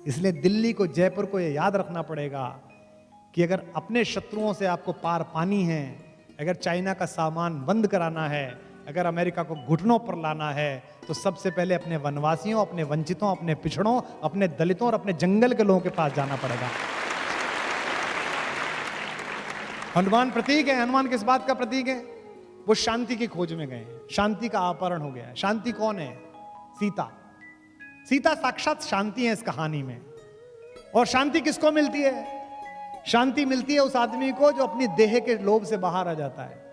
इसलिए दिल्ली को, जयपुर को ये याद रखना पड़ेगा कि अगर अपने शत्रुओं से आपको पार पानी है, अगर चाइना का सामान बंद कराना है, अगर अमेरिका को घुटनों पर लाना है, तो सबसे पहले अपने वनवासियों, अपने वंचितों, अपने पिछड़ों, अपने दलितों और अपने जंगल के लोगों के पास जाना पड़ेगा। हनुमान प्रतीक है। हनुमान किस बात का प्रतीक है? वो शांति की खोज में गए हैं, शांति का अपहरण हो गया है। शांति कौन है? सीता। सीता साक्षात शांति है इस कहानी में। और शांति किसको मिलती है? शांति मिलती है उस आदमी को जो अपनी देह के लोभ से बाहर आ जाता है,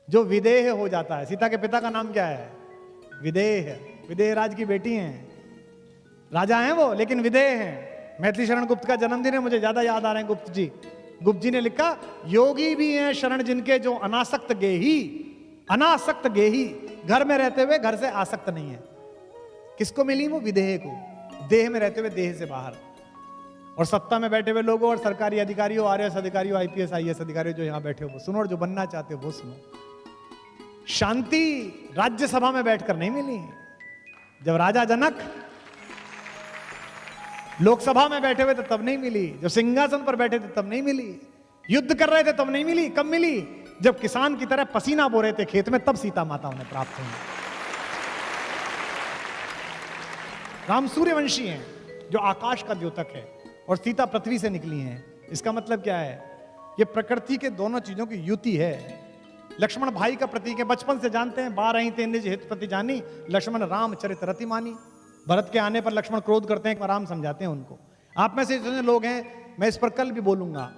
जो विदेह हो जाता है। सीता के पिता का नाम क्या है? विदेह। विदेह राज की बेटी हैं, राजा हैं वो, लेकिन विदेह हैं। मैथिली शरण गुप्त का जन्मदिन है, मुझे ज्यादा याद आ रहे हैं गुप्त जी। गुप्त जी ने लिखा, योगी भी हैं शरण जिनके जो अनासक्त गेही, अनासक्त गेही, घर में रहते हुए घर से आसक्त नहीं है। किसको मिली वो? विदेह को, देह में रहते हुए देह से बाहर। और सत्ता में बैठे हुए लोगों और सरकारी अधिकारियों, RS अधिकारियों, IPS IAS अधिकारियों जो यहां बैठे हो वो सुनो, और जो बनना चाहते हो वो सुनो। शांति राज्यसभा में बैठकर नहीं मिली। जब राजा जनक लोकसभा में बैठे हुए थे तब नहीं मिली, जब सिंहासन पर बैठे थे तब नहीं मिली, युद्ध कर रहे थे तब नहीं मिली। कब मिली? जब किसान की तरह पसीना बो रहे थे खेत में, तब सीता माता उन्हें प्राप्त हुई। राम सूर्यवंशी हैं जो आकाश का द्योतक है, और सीता पृथ्वी से निकली हैं। इसका मतलब क्या है? ये प्रकृति के दोनों चीजों की युति है। लक्ष्मण भाई का प्रतीक है, बचपन से जानते हैं। 12 ते निज हित प्रति जानी, लक्ष्मण राम चरित रति मानी। भरत के आने पर लक्ष्मण क्रोध करते हैं, राम समझाते हैं उनको। आप में से जितने लोग हैं, मैं इस पर कल भी बोलूंगा,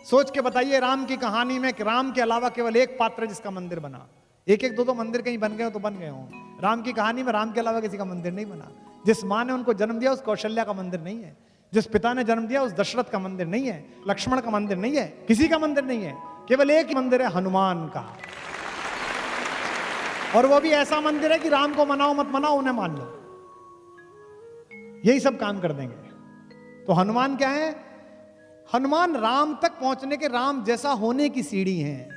सोच के बताइए राम की कहानी में कि राम के अलावा केवल एक पात्र है जिसका मंदिर बना। एक एक दो दो मंदिर कहीं बन गए हो तो बन गए हो, राम की कहानी में राम के अलावा किसी का मंदिर नहीं बना। जिस माँ ने उनको जन्म दिया उस कौशल्या का मंदिर नहीं है, जिस पिता ने जन्म दिया उस दशरथ का मंदिर नहीं है, लक्ष्मण का मंदिर नहीं है, किसी का मंदिर नहीं है। केवल एक ही मंदिर है, हनुमान का। और वो भी ऐसा मंदिर है कि राम को मनाओ मत मनाओ, उन्हें मान लो, यही सब काम कर देंगे। तो हनुमान क्या है? हनुमान राम तक पहुंचने के, राम जैसा होने की सीढ़ी हैं।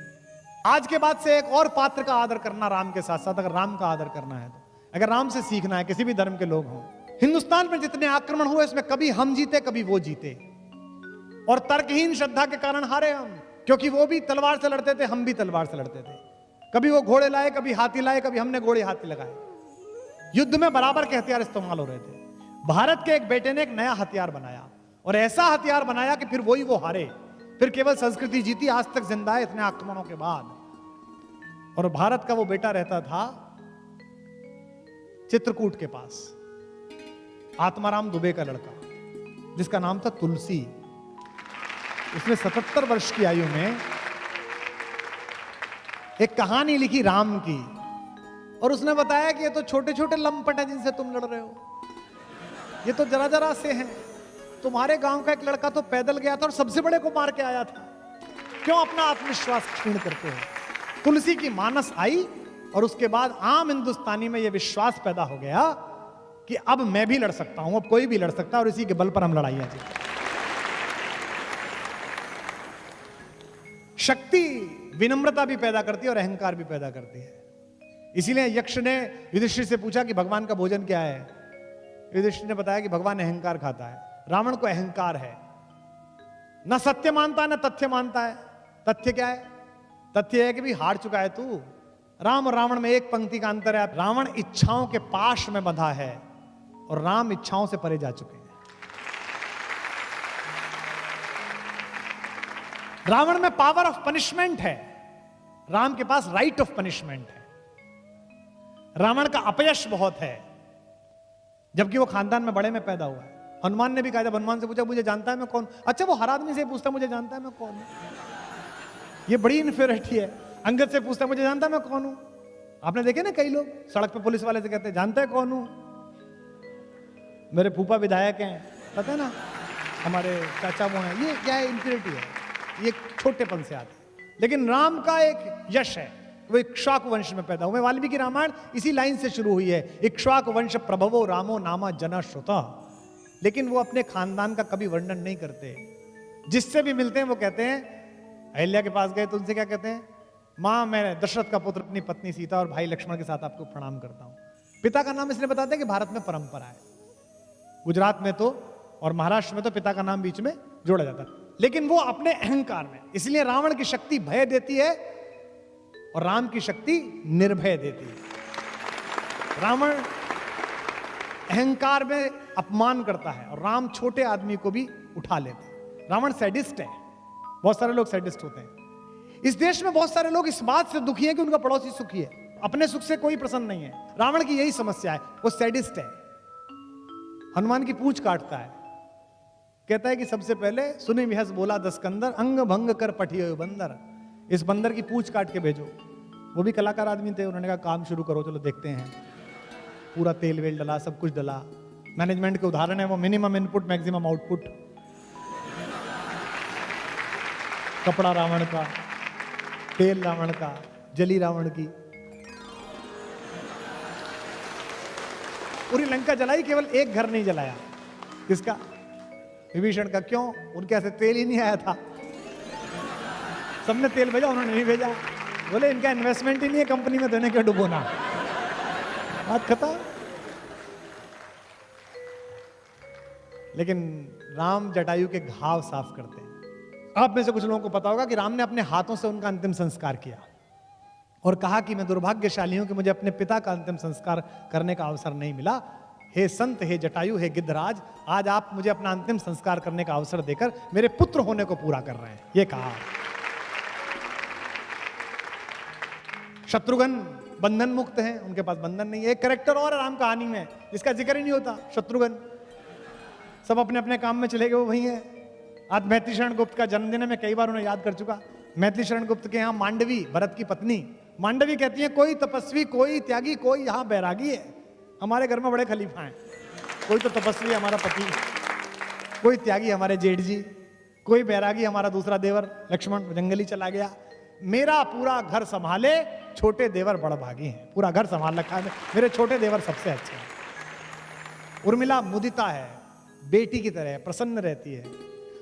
आज के बाद से एक और पात्र का आदर करना राम के साथ साथ, अगर राम का आदर करना है तो, अगर राम से सीखना है, किसी भी धर्म के लोग हों। हिंदुस्तान में जितने आक्रमण हुए इसमें कभी हम जीते कभी वो जीते, और तर्कहीन श्रद्धा के कारण हारे हम, क्योंकि वो भी तलवार से लड़ते थे, हम भी तलवार से लड़ते थे। कभी वो घोड़े लाए, कभी हाथी लाए, कभी हमने घोड़े हाथी लगाए। युद्ध में बराबर के हथियार इस्तेमाल हो रहे थे। भारत के एक बेटे ने एक नया हथियार बनाया, और ऐसा हथियार बनाया कि फिर वही वो हारे, फिर केवल संस्कृति जीती, आज तक जिंदा है इतने आक्रमणों के बाद। और भारत का वो बेटा रहता था चित्रकूट के पास, आत्माराम दुबे का लड़का, जिसका नाम था तुलसी। उसने 77 वर्ष की आयु में एक कहानी लिखी राम की, और उसने बताया कि ये तो छोटे छोटे लंपट हैं जिनसे तुम लड़ रहे हो, ये तो जरा जरा से हैं। तुम्हारे गांव का एक लड़का तो पैदल गया था और सबसे बड़े को मार के आया था, क्यों अपना आत्मविश्वास क्षीण करते हो? तुलसी की मानस आई, और उसके बाद आम हिंदुस्तानी में यह विश्वास पैदा हो गया कि अब मैं भी लड़ सकता हूं, अब कोई भी लड़ सकता है, और इसी के बल पर हम लड़ाइयां जीते। शक्ति विनम्रता भी पैदा करती है और अहंकार भी पैदा करती है। इसीलिए यक्ष ने युधिष्ठिर से पूछा कि भगवान का भोजन क्या है? युधिष्ठिर ने बताया कि भगवान अहंकार खाता है। रावण को अहंकार है, न सत्य मानता है न तथ्य मानता है। तथ्य क्या है? तथ्य है कि भी हार चुका है तू। राम और रावण में एक पंक्ति का अंतर है, रावण इच्छाओं के पाश में बंधा है और राम इच्छाओं से परे जा चुके हैं। रावण में पावर ऑफ पनिशमेंट है, राम के पास राइट ऑफ पनिशमेंट है। रावण का अपयश बहुत है, जबकि वो खानदान में बड़े में पैदा हुआ है। हनुमान ने भी कहा, जब हनुमान से पूछा मुझे जानता है मैं कौन, अच्छा वो हर आदमी से पूछता मुझे जानता है मैं कौन हूं, ये बड़ी इन्फीरियरिटी है। अंगद से पूछता मुझे जानता है मैं कौन हूं। आपने देखे ना कई लोग सड़क पे पुलिस वाले से कहते हैं जानता है कौन हूं, मेरे फूफा विधायक हैं, पता है ना, हमारे चाचा वो हैं। ये क्या है? इन्फीरियरिटी है, ये छोटेपन से आते हैं। लेकिन राम का एक यश है, वो इक्ष्वाकु वंश में पैदा हुए। वाल्मीकि रामायण इसी लाइन से शुरू हुई है, इक्ष्वाकु वंश प्रभवो रामो नामा जना श्रुता। लेकिन वो अपने खानदान का कभी वर्णन नहीं करते। जिससे भी मिलते हैं वो कहते हैं, अहिल्या के पास गए तो उनसे क्या कहते हैं, मां मैं दशरथ का पुत्र अपनी पत्नी सीता और भाई लक्ष्मण के साथ आपको प्रणाम करता हूं। पिता का नाम इसलिए बताते हैं कि भारत में परंपरा है, गुजरात में तो और महाराष्ट्र में तो पिता का नाम बीच में जोड़ा जाता है। लेकिन वो अपने अहंकार में, इसलिए रावण की शक्ति भय देती है और राम की शक्ति निर्भय देती है। रावण अहंकार में अपमान करता है और राम छोटे आदमी को भी उठा लेते हैं। रावण सैडिस्ट है, बहुत सारे लोग सैडिस्ट होते हैं। इस देश में बहुत सारे लोग इस बात से दुखी हैं कि उनका पड़ोसी सुखी है, अपने सुख से कोई प्रसन्न नहीं है। रावण की यही समस्या है, वो सैडिस्ट है। हनुमान की पूंछ काटता है, कहता है कि सबसे पहले सुनि विहस बोला दस्कंदर, अंग भंग कर पठियो बंदर, इस बंदर की पूंछ काट के भेजो। वो भी कलाकार आदमी थे, उन्होंने कहा काम शुरू करो, चलो देखते हैं। पूरा तेल वेल डला, सब कुछ डला। मैनेजमेंट के उदाहरण है वो, मिनिमम इनपुट मैक्सिमम आउटपुट। कपड़ा रावण का, तेल रावण का, जली रावण की, पूरी लंका जलाई, केवल एक घर नहीं जलाया। किसका? विभीषण का। क्यों? उनके ऐसे तेल ही नहीं आया था, सबने तेल भेजा, उन्होंने नहीं भेजा। बोले इनका इन्वेस्टमेंट ही नहीं है कंपनी में, देने के डुबोना। बात खत्म। लेकिन राम जटायु के घाव साफ करते हैं। आप में से कुछ लोगों को पता होगा कि राम ने अपने हाथों से उनका अंतिम संस्कार किया और कहा कि मैं दुर्भाग्यशाली हूं कि मुझे अपने पिता का अंतिम संस्कार करने का अवसर नहीं मिला। हे संत, हे जटायु, हे गिद्धराज, आज आप मुझे अपना अंतिम संस्कार करने का अवसर देकर मेरे पुत्र होने को पूरा कर रहे हैं, ये कहा। शत्रुघ्न बंधन मुक्त हैं, उनके पास बंधन नहीं है। एक कैरेक्टर और राम कहानी में जिसका जिक्र ही नहीं होता, शत्रुघ्न। सब अपने अपने काम में चले गए, वो वही है। आज मैथिली शरण गुप्त का जन्मदिन है, मैं कई बार उन्हें याद कर चुका। मैथिली शरण गुप्त के यहाँ मांडवी, भरत की पत्नी मांडवी कहती है, कोई तपस्वी, कोई त्यागी, कोई यहाँ बैरागी है। हमारे घर में बड़े खलीफा हैं, कोई तो तपस्वी हमारा पति, कोई त्यागी हमारे जेठ जी, कोई बैरागी हमारा दूसरा देवर लक्ष्मण जंगली चला गया। मेरा पूरा घर संभाले छोटे देवर बड़भागी हैं, पूरा घर संभाल रखा है, मेरे छोटे देवर सबसे अच्छे हैं। उर्मिला मुदिता है, बेटी की तरह प्रसन्न रहती है।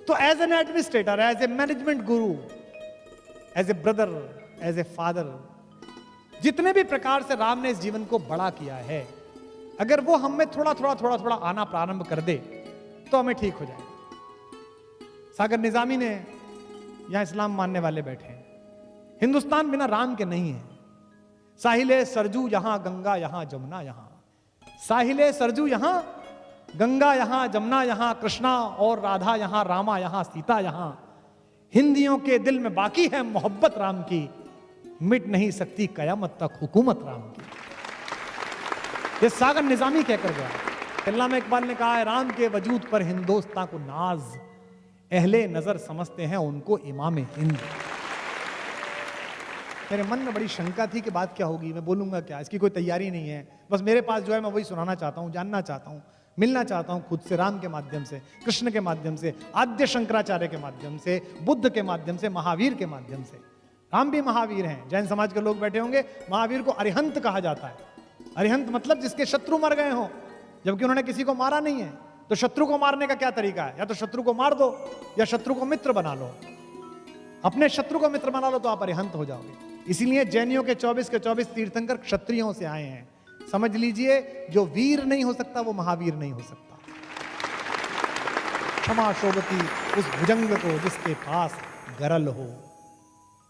तो as an administrator, as a management guru, as a brother, as a father, जितने भी प्रकार से राम ने इस जीवन को बड़ा किया है, अगर वो हम में थोड़ा थोड़ा आना प्रारंभ कर दे तो हमें ठीक हो जाएगा। सागर निजामी ने, यहां इस्लाम मानने वाले बैठे हैं, हिंदुस्तान बिना राम के नहीं है। साहिले सरजू यहां गंगा यहां जमुना यहां, साहिले सरजू यहां गंगा यहां जमुना यहां, कृष्णा और राधा यहां, रामा यहां सीता यहां, हिंदियों के दिल में बाकी है मोहब्बत राम की, मिट नहीं सकती कयामत तक हुकूमत राम की। ये सागर निजामी कहकर गया। अल्लामा इकबाल ने कहा है, राम के वजूद पर हिंदुस्तान को नाज, अहले नजर समझते हैं उनको इमाम हिंद। मेरे मन में बड़ी शंका थी कि बात क्या होगी, मैं बोलूंगा क्या, इसकी कोई तैयारी नहीं है। बस मेरे पास जो है मैं वही सुनाना चाहता हूं, जानना चाहता हूं, मिलना चाहता हूं खुद से, राम के माध्यम से, कृष्ण के माध्यम से, आद्य शंकराचार्य के माध्यम से, बुद्ध के माध्यम से, महावीर के माध्यम से। राम भी महावीर हैं। जैन समाज के लोग बैठे होंगे, महावीर को अरिहंत कहा जाता है। अरिहंत मतलब जिसके शत्रु मर गए हों, जबकि उन्होंने किसी को मारा नहीं है। तो शत्रु को मारने का क्या तरीका है? या तो शत्रु को मार दो या शत्रु को मित्र बना लो। अपने शत्रु को मित्र बना लो तो आप अरिहंत हो जाओगे। इसीलिए जैनियों के 24 के 24 तीर्थंकर क्षत्रियों से आए हैं। समझ लीजिए, जो वीर नहीं हो सकता वो महावीर नहीं हो सकता। क्षमा शोभती उस भुजंग को जिसके पास गरल हो।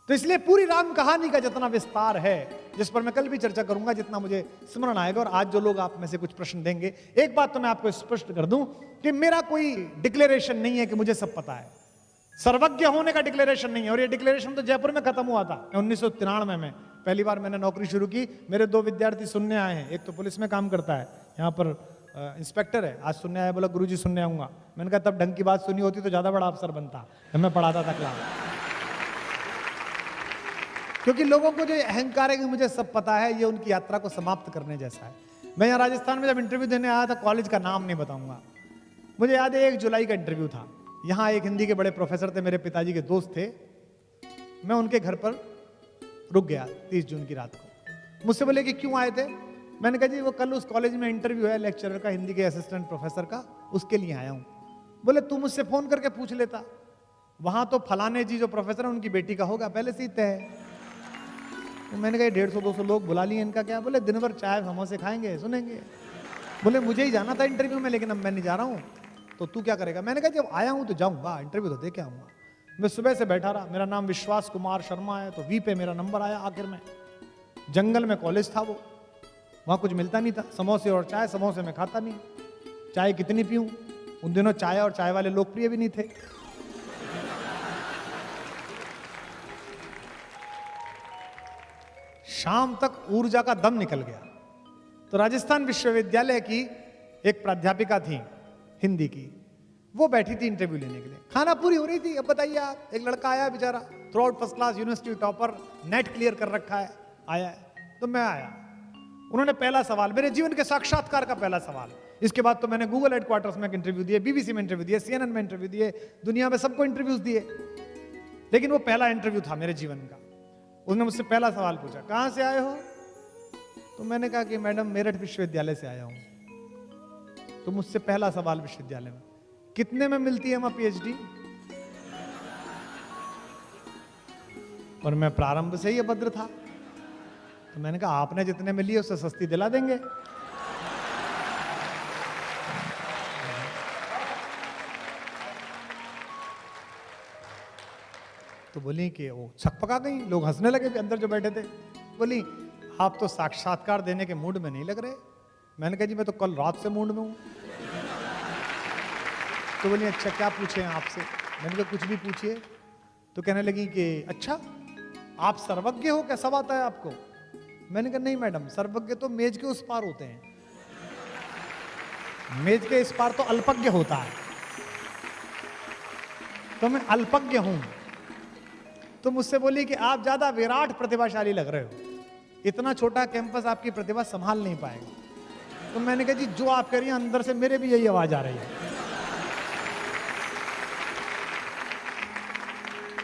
तो इसलिए पूरी राम कहानी का जितना विस्तार है, जिस पर मैं कल भी चर्चा करूंगा, जितना मुझे स्मरण आएगा, और आज जो लोग आप में से कुछ प्रश्न देंगे, एक बात तो मैं आपको स्पष्ट कर दूं कि मेरा कोई डिक्लेरेशन नहीं है कि मुझे सब पता है। सर्वज्ञ होने का डिक्लेरेशन नहीं है। और ये डिक्लेरेशन तो जयपुर में खत्म हुआ था 1993 में। पहली बार मैंने नौकरी शुरू की, मेरे 2 विद्यार्थी सुनने आए हैं। एक तो पुलिस में काम करता है, यहाँ पर इंस्पेक्टर है, आज सुनने आया, बोला गुरुजी सुनने आऊंगा। मैंने कहा तब ढंग की बात सुनी होती तो ज्यादा बड़ा अफसर बनता, मैं पढ़ाता था क्लास। क्योंकि लोगों को जो अहंकार है कि मुझे सब पता है, ये उनकी यात्रा को समाप्त करने जैसा है। मैं यहाँ राजस्थान में जब इंटरव्यू देने आया था, कॉलेज का नाम नहीं बताऊंगा, मुझे याद है 1 जुलाई का इंटरव्यू था। यहाँ एक हिंदी के बड़े प्रोफेसर थे, मेरे पिताजी के दोस्त थे। मैं उनके घर पर रुक गया 30 जून की रात को। मुझसे बोले कि क्यों आए थे? मैंने कहा जी वो कल उस कॉलेज में इंटरव्यू है लेक्चरर का, हिंदी के असिस्टेंट प्रोफेसर का, उसके लिए आया हूँ। बोले तू मुझसे फोन करके पूछ लेता, वहां तो फलाने जी जो प्रोफेसर है उनकी बेटी का होगा, पहले से ही तय है। तो मैंने कहा 150-200 लोग बुला लिए, इनका क्या? बोले दिन भर चाय समोसे खाएंगे, सुनेंगे। बोले मुझे ही जाना था इंटरव्यू में, लेकिन अब मैं नहीं जा रहा हूँ, तो तू क्या करेगा? मैंने कहा जब आया हूँ तो जाऊँगा, इंटरव्यू तो दे के आऊँगा। मैं सुबह से बैठा रहा, मेरा नाम विश्वास कुमार शर्मा है, तो वी पे मेरा नंबर आया। आखिर में जंगल में कॉलेज था, वो वहाँ कुछ मिलता नहीं था, समोसे और चाय। समोसे में खाता नहीं, चाय कितनी पीऊँ? उन दिनों चाय और चाय वाले लोकप्रिय भी नहीं थे। शाम तक ऊर्जा का दम निकल गया। तो राजस्थान विश्वविद्यालय की एक प्राध्यापिका थी हिंदी की, वो बैठी थी इंटरव्यू लेने के लिए। खाना पूरी हो रही थी। अब बताइए आप, एक लड़का आया बेचारा, through out first class, university topper, net clear कर रखा है, आया है। तो मैं आया, उन्होंने पहला सवाल, मेरे जीवन के साक्षात्कार का पहला सवाल। इसके बाद तो मैंने गूगल हेडक्वार्टर्स में इंटरव्यू दिए, बीबीसी में इंटरव्यू दिए, CNN में इंटरव्यू दिए, दुनिया में सबको इंटरव्यूज दिए, लेकिन वो पहला इंटरव्यू था मेरे जीवन का। उसने मुझसे पहला सवाल पूछा, कहाँ से आए हो? तो मैंने कहा कि मैडम मेरठ विश्वविद्यालय से आया हूं। तो मुझसे पहला सवाल विश्वविद्यालय में, कितने में मिलती है वहां PhD? और मैं प्रारंभ से ही अभद्र था, तो मैंने कहा आपने जितने में ली उससे सस्ती दिला देंगे। तो बोली कि वो छकपका गई, लोग हंसने लगे अंदर जो बैठे थे। बोली आप तो साक्षात्कार देने के मूड में नहीं लग रहे। मैंने कहा जी मैं तो कल रात से मूड में हूं। तो बोली अच्छा क्या पूछे आपसे? मैंने कहा कुछ भी पूछिए। तो कहने लगी कि अच्छा आप सर्वज्ञ हो, क्या सब आता है आपको? मैंने कहा नहीं मैडम, सर्वज्ञ तो मेज के उस पार होते हैं, मेज के इस पार तो अल्पज्ञ होता है, तो मैं अल्पज्ञ हूं। तो मुझसे बोली कि आप ज्यादा विराट प्रतिभाशाली लग रहे हो, इतना छोटा कैंपस आपकी प्रतिभा संभाल नहीं पाएगा। तो मैंने कहा जी जो आप कह रही हैं अंदर से मेरे भी यही आवाज आ रही है।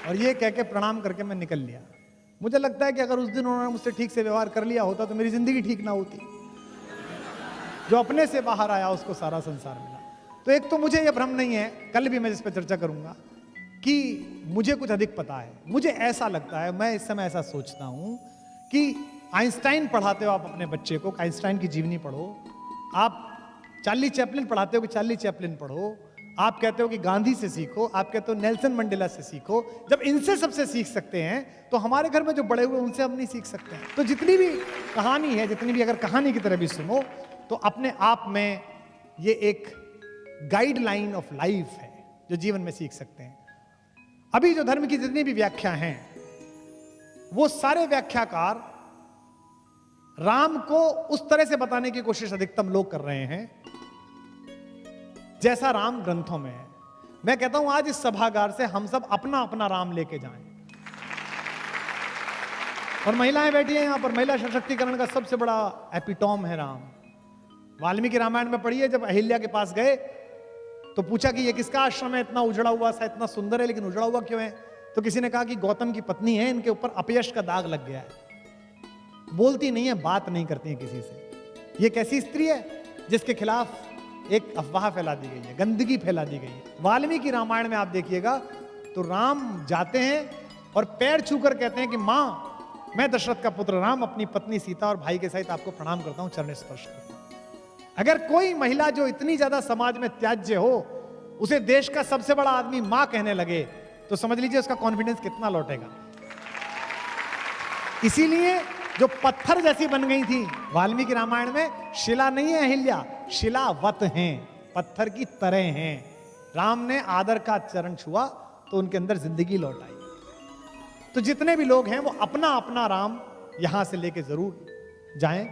और ये कह के प्रणाम करके मैं निकल लिया। मुझे लगता है कि अगर उस दिन उन्होंने मुझसे ठीक से व्यवहार कर लिया होता तो मेरी जिंदगी ठीक ना होती। जो अपने से बाहर आया उसको सारा संसार मिला। तो एक तो मुझे यह भ्रम नहीं है, कल भी मैं इस पर चर्चा करूंगा, कि मुझे कुछ अधिक पता है। मुझे ऐसा लगता है, मैं इस समय ऐसा सोचता हूं कि आइंस्टाइन पढ़ाते हो आप अपने बच्चे को, आइंस्टाइन की जीवनी पढ़ो, आप चार्ली चैपलिन पढ़ाते हो कि चार्ली चैपलिन पढ़ो, आप कहते हो कि गांधी से सीखो, आप कहते हो नेल्सन मंडेला से सीखो। जब इनसे सबसे सीख सकते हैं तो हमारे घर में जो बड़े हुए उनसे हम नहीं सीख सकते हैं। तो जितनी भी कहानी है, जितनी भी अगर कहानी की तरह भी सुनो, तो अपने आप में ये एक गाइडलाइन ऑफ लाइफ है जो जीवन में सीख सकते हैं। अभी जो धर्म की जितनी भी व्याख्या हैं, वो सारे व्याख्याकार राम को उस तरह से बताने की कोशिश अधिकतम लोग कर रहे हैं जैसा राम ग्रंथों में है। मैं कहता हूं आज इस सभागार से हम सब अपना अपना राम लेके जाएं। और महिलाएं बैठी हैं यहां पर, महिला सशक्तिकरण का सबसे बड़ा एपिटॉम है राम। वाल्मीकि रामायण में पढ़िए, जब अहिल्या के पास गए तो पूछा कि ये किसका आश्रम है, इतना उजड़ा हुआ सा, इतना सुंदर है, लेकिन उजड़ा हुआ क्यों है? तो किसी ने कहा कि गौतम की पत्नी है, इनके ऊपर अपयश का दाग लग गया है। बोलती नहीं है, बात नहीं करती है किसी से। ये कैसी स्त्री है जिसके खिलाफ एक अफवाह फैला दी गई है, गंदगी फैला दी गई है। वाल्मीकि रामायण में आप देखिएगा तो राम जाते हैं और पैर छूकर कहते हैं कि मां, मैं दशरथ का पुत्र राम अपनी पत्नी सीता और भाई के सहित आपको प्रणाम करता हूं, चरण स्पर्श करता हूं। अगर कोई महिला जो इतनी ज्यादा समाज में त्याज्य हो, उसे देश का सबसे बड़ा आदमी मां कहने लगे, तो समझ लीजिए उसका कॉन्फिडेंस कितना लौटेगा। इसीलिए जो पत्थर जैसी बन गई थी वाल्मीकि रामायण में, शिला नहीं है अहिल्या, शिलावत हैं, पत्थर की तरह हैं। राम ने आदर का चरण छुआ तो उनके अंदर जिंदगी लौट आई। तो जितने भी लोग हैं वो अपना अपना राम यहां से लेके जरूर जाएं।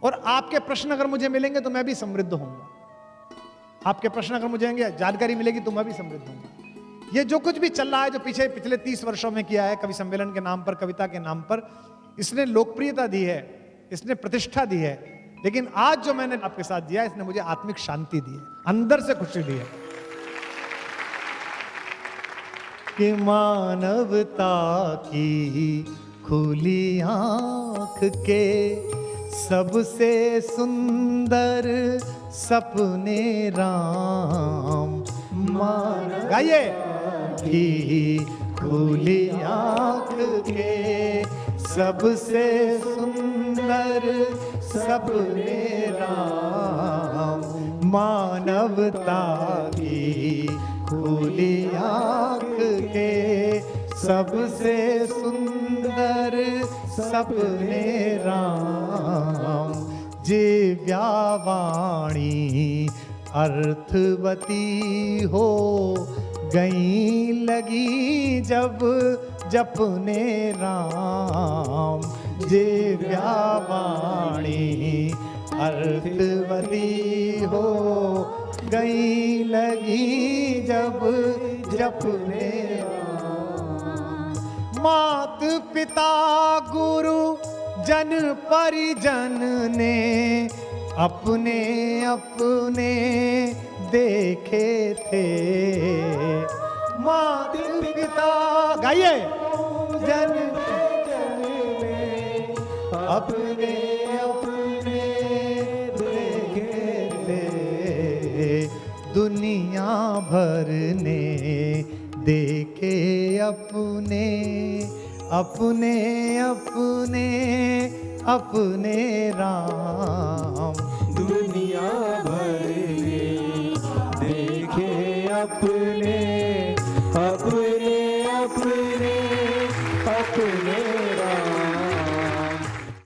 और आपके प्रश्न अगर मुझे मिलेंगे तो मैं भी समृद्ध होऊंगा। आपके प्रश्न अगर मुझे जानकारी मिलेगी तो मैं भी समृद्ध होऊंगा। ये जो कुछ भी चल रहा है, जो पिछले 30 वर्षों में किया है, कवि सम्मेलन के नाम पर, कविता के नाम पर, इसने लोकप्रियता दी है, इसने प्रतिष्ठा दी है, लेकिन आज जो मैंने आपके साथ दिया, इसने मुझे आत्मिक शांति दी है, अंदर से खुशी दी है। कि मानवता की खुली आंख के सबसे सुंदर सपने राम, गाइए। की खुली आंख के सबसे सुंदर सपने राम, मानवता की खुली आंख के सबसे सुंदर सपने राम, जिव्यावाणी अर्थवती हो गई लगी जब जपने राम, जिव्यावाणी अर्थवती हो गई लगी जब जपने राम, मात पिता गुरु जन परिजन ने अपने अपने देखे थे, मात पिता, गाइए, जन ने अपने अपने देखे थे, दुनिया भर ने देखे अपने अपने अपने अपने राम, दुनिया भर ने देखे अपने अपने अपने अपने